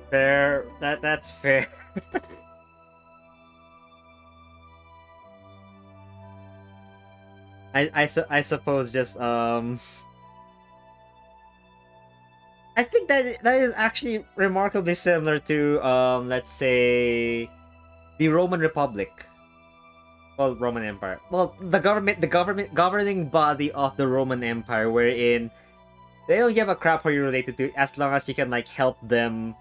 Speaker 2: Fair. That's fair. I suppose just I think that is actually remarkably similar to let's say the Roman Republic. Well, Roman Empire. Well, the governing body of the Roman Empire, wherein they don't give a crap who you're related to, as long as you can like help them,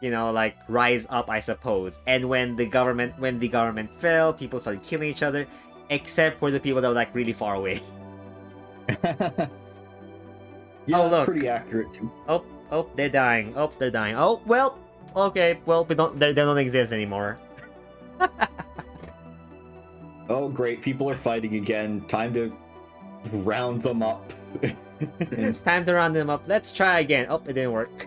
Speaker 2: you know, like rise up, I suppose. And when the government fell, people started killing each other, except for the people that were like really far away.
Speaker 3: Yeah,
Speaker 2: Oh,
Speaker 3: that's
Speaker 2: look.
Speaker 3: pretty accurate too.
Speaker 2: Oh, they're dying. Oh, they're dying. Oh, well, okay. Well, they don't exist anymore.
Speaker 3: Oh, great. People are fighting again. Time to round them up.
Speaker 2: Time to round them up. Let's try again. Oh, it didn't work.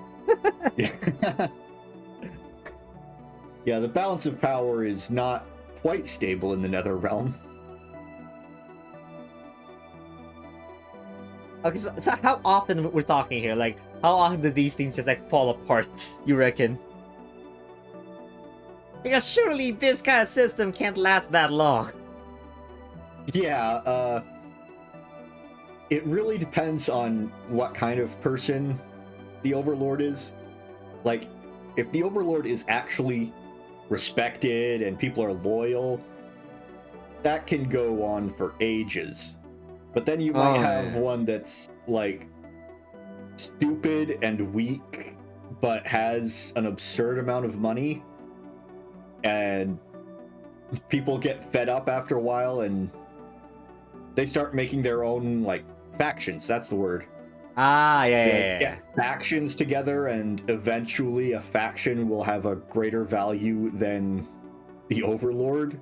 Speaker 3: Yeah, the balance of power is not quite stable in the Netherrealm.
Speaker 2: Okay, so how often we're talking here? Like, how often do these things just like fall apart, you reckon? Because surely this kind of system can't last that long.
Speaker 3: Yeah, it really depends on what kind of person the Overlord is. Like, if the Overlord is actually respected and people are loyal, that can go on for ages. But then you might have one that's like stupid and weak, but has an absurd amount of money, and people get fed up after a while and they start making their own like factions. That's the word.
Speaker 2: Ah,
Speaker 3: They
Speaker 2: yeah.
Speaker 3: get factions together, and eventually a faction will have a greater value than the Overlord.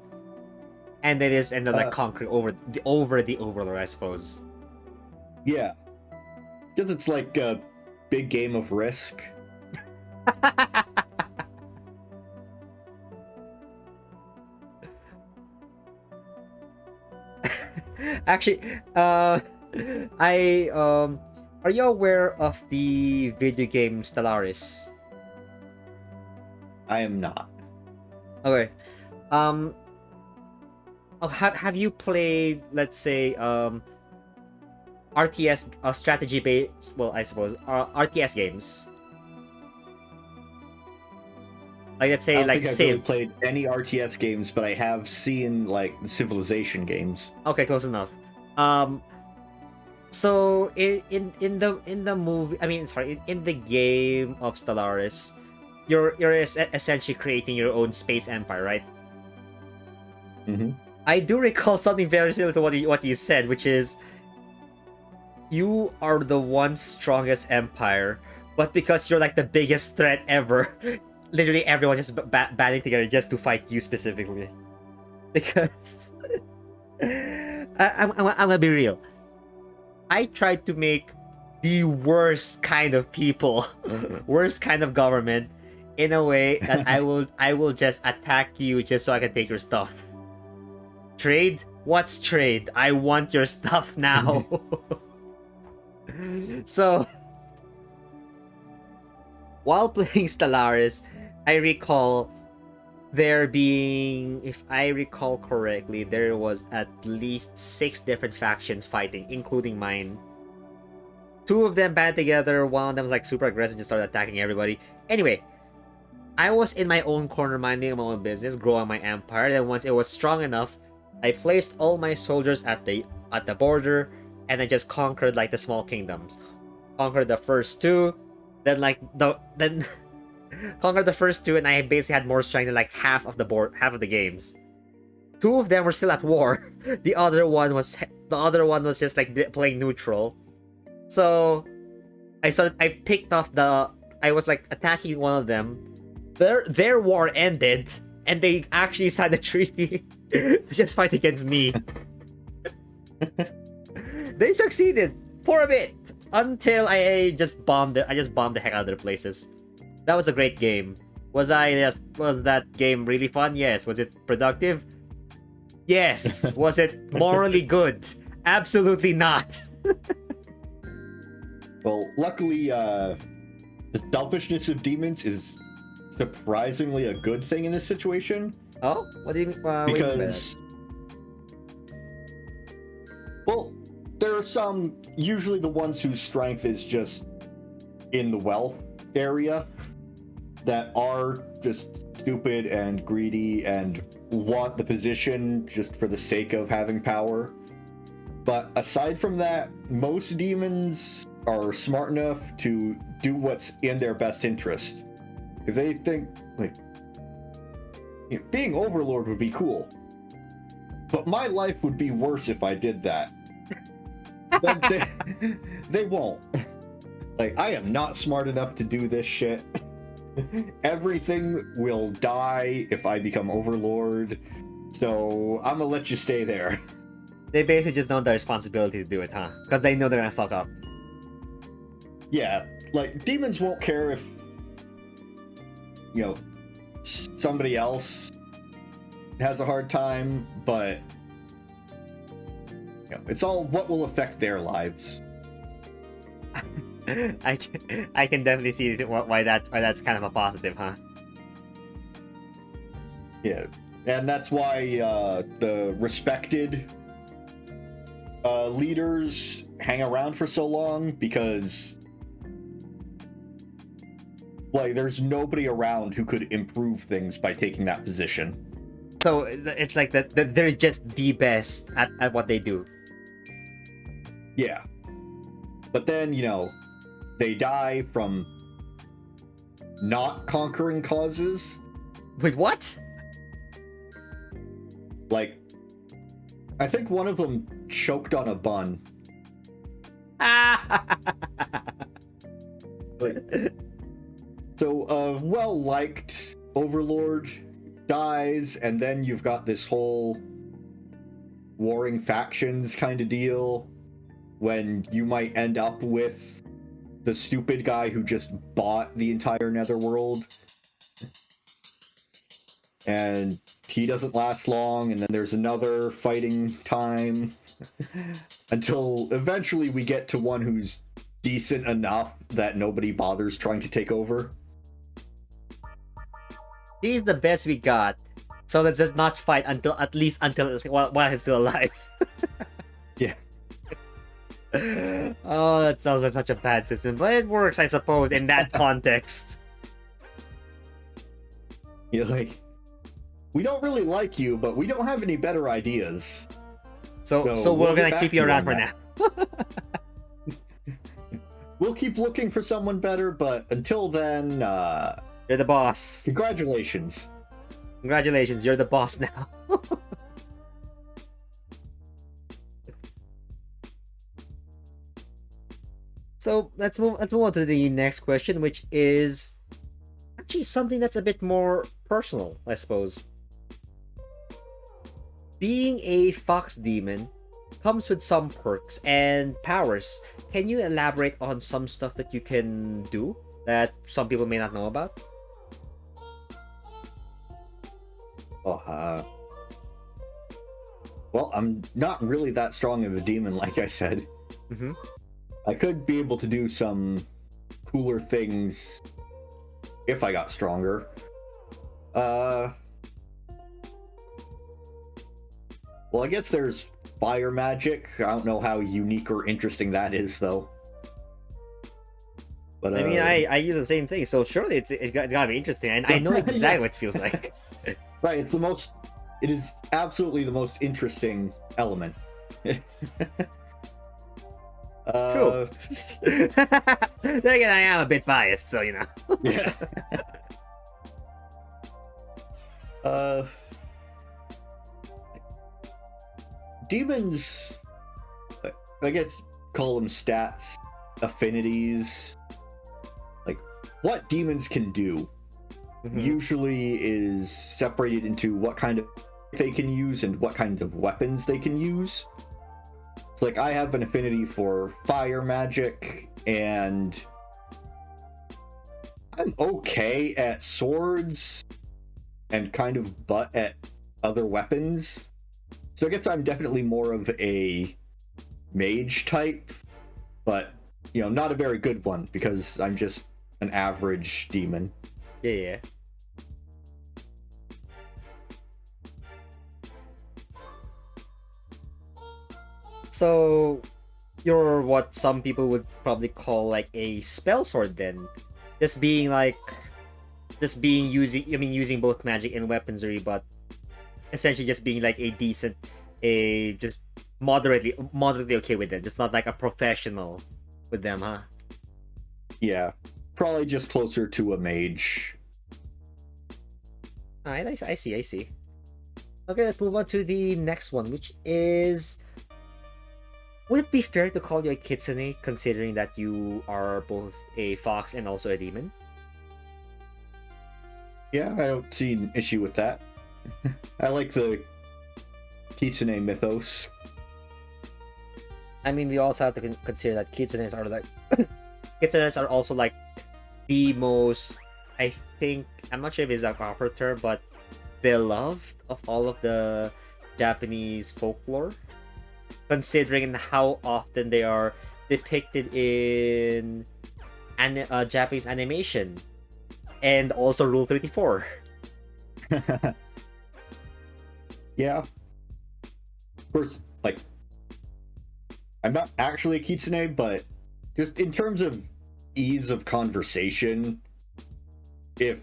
Speaker 2: And they just end up like conquering over the Overlord, I suppose.
Speaker 3: Yeah, because it's like a big game of Risk.
Speaker 2: Actually, I are you aware of the video game Stellaris?
Speaker 3: I am not.
Speaker 2: Okay. Um, have you played, let's say, RTS strategy based? Well, I suppose RTS games. Like, let's
Speaker 3: I
Speaker 2: say,
Speaker 3: don't
Speaker 2: like
Speaker 3: think I've really
Speaker 2: Civ.
Speaker 3: played any RTS games, but I have seen like Civilization games.
Speaker 2: Okay, close enough. Um, so in the movie, I mean, sorry, in the game of Stellaris, you're essentially creating your own space empire, right?
Speaker 3: Mm-hmm.
Speaker 2: I do recall something very similar to what you said, which is you are the one strongest empire, but because you're like the biggest threat ever, literally everyone just banding together just to fight you specifically. Because I'm gonna be real. I tried to make the worst kind of people, worst kind of government, in a way that I will just attack you just so I can take your stuff. Trade? What's trade? I want your stuff now. So, while playing Stellaris, I recall there being, if I recall correctly, there was at least 6 different factions fighting, including mine. 2 of them band together, one of them was like super aggressive, just started attacking everybody. Anyway, I was in my own corner minding my own business, growing my empire, then once it was strong enough, I placed all my soldiers at the border, and I just conquered like the small kingdoms. Conquered the first 2, then conquered the first 2, and I basically had more strength than like half of the games. 2 of them were still at war. The other one was just like playing neutral. So I picked off I was like attacking one of them. Their war ended, and they actually signed a treaty to just fight against me. They succeeded for a bit until I just bombed the heck out of their places. That was a great game. Was that game really fun? Yes. Was it productive? Yes. Was it morally good? Absolutely not.
Speaker 3: Well, luckily, the selfishness of demons is surprisingly a good thing in this situation.
Speaker 2: Oh, what do you mean?
Speaker 3: Because, well, there are some, usually the ones whose strength is just in the wealth area, that are just stupid and greedy and want the position just for the sake of having power. But aside from that, most demons are smart enough to do what's in their best interest. If they think, like, being Overlord would be cool, but my life would be worse if I did that. They won't. Like, I am not smart enough to do this shit. Everything will die if I become Overlord, so I'm gonna let you stay there.
Speaker 2: They basically just know the responsibility to do it, huh? Because they know they're gonna fuck up.
Speaker 3: Yeah, like, demons won't care if, somebody else has a hard time, but it's all what will affect their lives.
Speaker 2: I can definitely see why that's kind of a positive, huh?
Speaker 3: Yeah, and that's why the respected leaders hang around for so long, because like there's nobody around who could improve things by taking that position.
Speaker 2: So it's like that they're just the best at what they do.
Speaker 3: Yeah, but then they die from not conquering causes.
Speaker 2: Wait, what?
Speaker 3: Like, I think one of them choked on a bun. So a well-liked Overlord dies, and then you've got this whole warring factions kind of deal, when you might end up with the stupid guy who just bought the entire Netherworld. And he doesn't last long, and then there's another fighting time until eventually we get to one who's decent enough that nobody bothers trying to take over.
Speaker 2: He's the best we got. So let's just not fight until at least while he's still alive.
Speaker 3: Yeah.
Speaker 2: Oh, that sounds like such a bad system, but it works, I suppose, in that context.
Speaker 3: You're like, we don't really like you, but we don't have any better ideas.
Speaker 2: So
Speaker 3: we'll
Speaker 2: we're
Speaker 3: get
Speaker 2: gonna
Speaker 3: back
Speaker 2: keep
Speaker 3: to
Speaker 2: you
Speaker 3: you
Speaker 2: around
Speaker 3: on
Speaker 2: for
Speaker 3: that.
Speaker 2: now.
Speaker 3: We'll keep looking for someone better, but until then,
Speaker 2: You're the boss.
Speaker 3: congratulations.
Speaker 2: Congratulations, you're the boss now. So let's move on to the next question, which is actually something that's a bit more personal, I suppose. Being a fox demon comes with some perks and powers. Can you elaborate on some stuff that you can do that some people may not know about?
Speaker 3: Well, I'm not really that strong of a demon, like I said.
Speaker 2: Mm-hmm.
Speaker 3: I could be able to do some cooler things if I got stronger. Well, I guess there's fire magic. I don't know how unique or interesting that is, though. But
Speaker 2: I mean, I use the same thing, so surely it's gotta be interesting. And I know exactly
Speaker 3: Yeah.
Speaker 2: what it feels like.
Speaker 3: Right, it is absolutely the most interesting element.
Speaker 2: True. Then again, I am a bit biased, so you know.
Speaker 3: Yeah. Demons, I guess, call them stats, affinities. Like, what demons can do
Speaker 2: Mhm.
Speaker 3: usually is separated into what kind of they can use and what kinds of weapons they can use. So, like, I have an affinity for fire magic, and I'm okay at swords and kind of butt at other weapons. So I guess I'm definitely more of a mage type, but, you know, not a very good one because I'm just an average demon.
Speaker 2: Yeah. So, you're what some people would probably call like a spell sword then. Just being using both magic and weaponry, but essentially just being like just moderately okay with them. Just not like a professional with them, huh?
Speaker 3: Yeah, probably just closer to a mage.
Speaker 2: Alright, I see. Okay, let's move on to the next one, which is... Would it be fair to call you a kitsune, considering that you are both a fox and also a demon?
Speaker 3: Yeah, I don't see an issue with that. I like the kitsune mythos.
Speaker 2: I mean, we also have to consider that kitsunes are like... kitsunes are also like the most... I think... I'm not sure if it's a proper term, but beloved of all of the Japanese folklore. Considering how often they are depicted in Japanese animation. And also Rule 34.
Speaker 3: Yeah. Of course, like, I'm not actually a kitsune, but just in terms of ease of conversation, if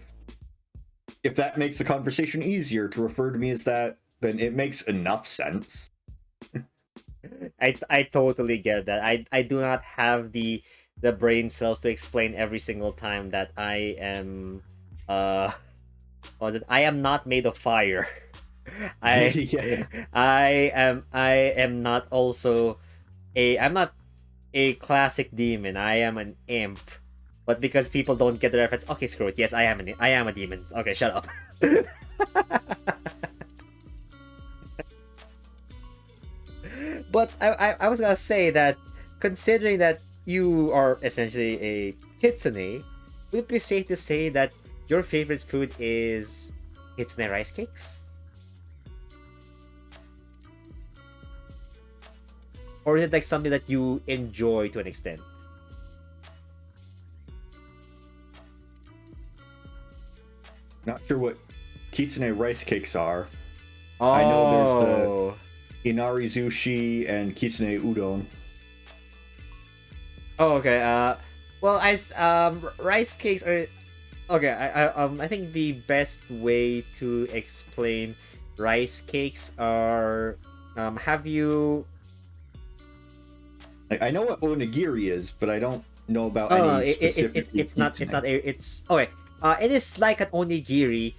Speaker 3: that makes the conversation easier to refer to me as that, then it makes enough sense.
Speaker 2: I totally get that. I do not have the brain cells to explain every single time that I am that I am not made of fire.
Speaker 3: Yeah.
Speaker 2: I am not also I'm not a classic demon. I am an imp. But because people don't get the reference, okay, screw it. Yes, I am a demon. Okay, shut up. But I was gonna say that, considering that you are essentially a kitsune, would it be safe to say that your favorite food is kitsune rice cakes? or is it like something that you enjoy to an extent?
Speaker 3: Not sure what kitsune rice cakes are.
Speaker 2: Oh,
Speaker 3: I know there's the inari sushi and kitsune udon.
Speaker 2: Oh, okay. Well, rice cakes are okay. I think the best way to explain rice cakes are have you
Speaker 3: I know what onigiri is, but I don't know about
Speaker 2: oh,
Speaker 3: any specific.
Speaker 2: it's okay. It is like an onigiri,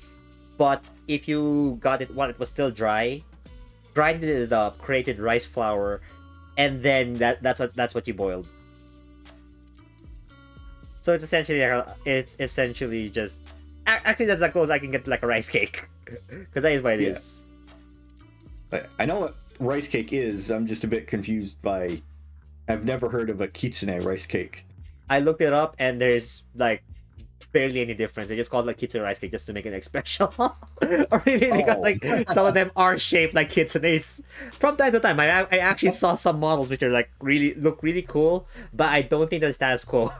Speaker 2: but if you got it while it was still dry, grinded it up, created rice flour, and then that's what you boiled. So it's essentially just actually that's as close I can get to like a rice cake because that is what it
Speaker 3: Yeah.
Speaker 2: is.
Speaker 3: I know what rice cake is. I'm just a bit confused by. I've never heard of a kitsune rice cake.
Speaker 2: I looked it up and there's like barely any difference. They just call it like kitsune rice cake just to make it like special. Or maybe because
Speaker 3: Oh.
Speaker 2: like some of them are shaped like kitsunes. From time to time, I actually saw some models which are like look really cool, but I don't think they're status quo.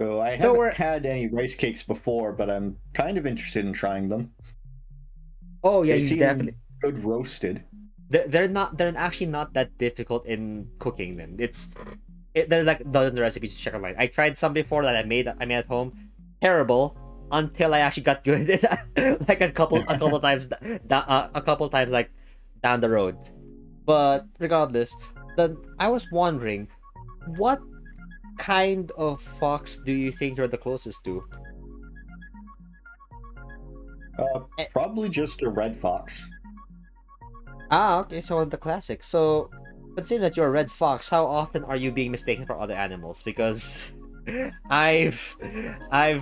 Speaker 3: So I
Speaker 2: So
Speaker 3: haven't had any rice cakes before, but I'm kind of interested in trying them.
Speaker 2: Oh yeah,
Speaker 3: They
Speaker 2: you
Speaker 3: seem
Speaker 2: definitely.
Speaker 3: good roasted.
Speaker 2: They're actually not that difficult in cooking them. There's like dozens of recipes to check online. I tried some before that I made at home. Terrible until I actually got good like a couple times a couple times like down the road. But regardless, I was wondering what kind of fox do you think you're the closest to?
Speaker 3: Probably just a red fox.
Speaker 2: Ah, okay, so the classic. So, considering that you're a red fox, how often are you being mistaken for other animals? Because I've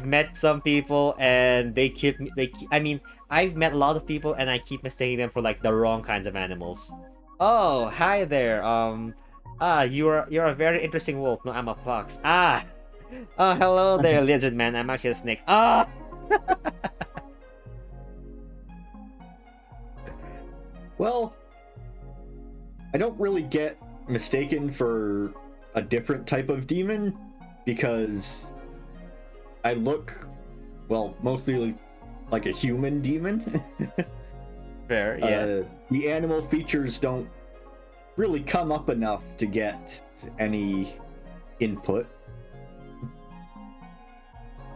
Speaker 2: met some people and I mean, I've met a lot of people and I keep mistaking them for like the wrong kinds of animals. Oh, hi there. You're a very interesting wolf. No, I'm a fox. Ah. Oh, hello there, lizard man. I'm actually a snake. Ah.
Speaker 3: Well, I don't really get mistaken for a different type of demon because I look, well, mostly like a human demon.
Speaker 2: Fair, yeah.
Speaker 3: The animal features don't really come up enough to get any input.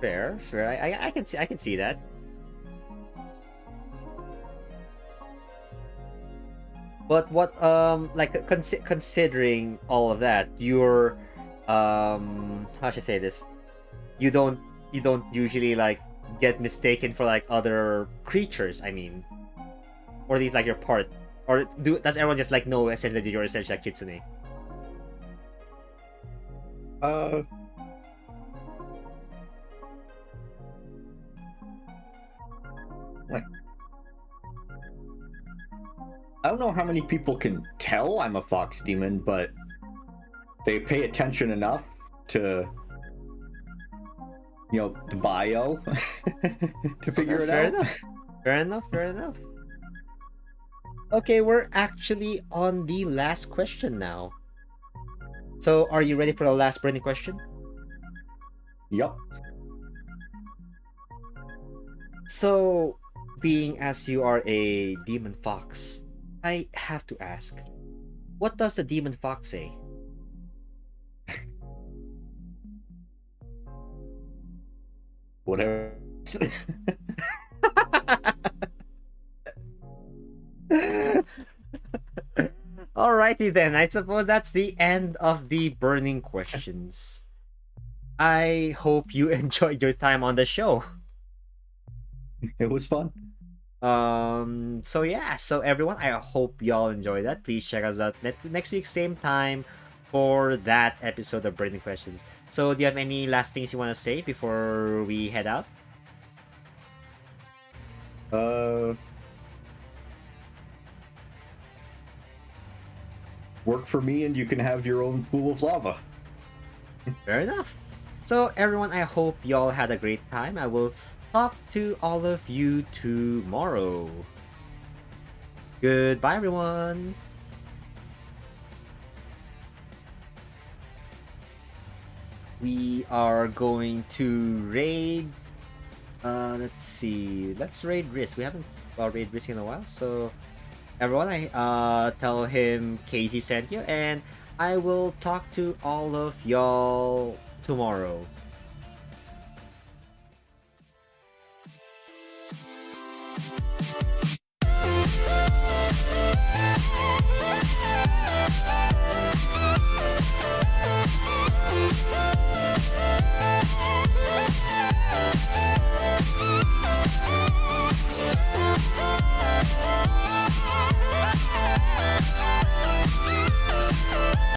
Speaker 2: Fair. I can see that. But what like considering all of that, you're how should I say this? You don't usually like get mistaken for like other creatures, I mean. Or these like your part, or does everyone just like know essentially that you're essentially like kitsune?
Speaker 3: Like, I don't know how many people can tell I'm a fox demon, but they pay attention enough to, the bio to figure it out.
Speaker 2: Fair enough. Okay, we're actually on the last question now. So, are you ready for the last burning question?
Speaker 3: Yup.
Speaker 2: So, being as you are a demon fox, I have to ask, what does the demon fox say?
Speaker 3: Whatever.
Speaker 2: Alrighty then, I suppose that's the end of the burning questions. I hope you enjoyed your time on the show.
Speaker 3: It was fun.
Speaker 2: So yeah, so everyone, I hope y'all enjoyed that. Please check us out next week, same time, for that episode of Burning Questions. So do you have any last things you want to say before we head out?
Speaker 3: Work for me and you can have your own pool of lava.
Speaker 2: Fair enough. So everyone, I hope y'all had a great time. I will talk to all of you tomorrow. Goodbye, everyone. We are going to raid. Let's see. Let's raid Risk. We haven't raid Risk in a while, so everyone, I tell him Casey sent you, and I will talk to all of y'all tomorrow.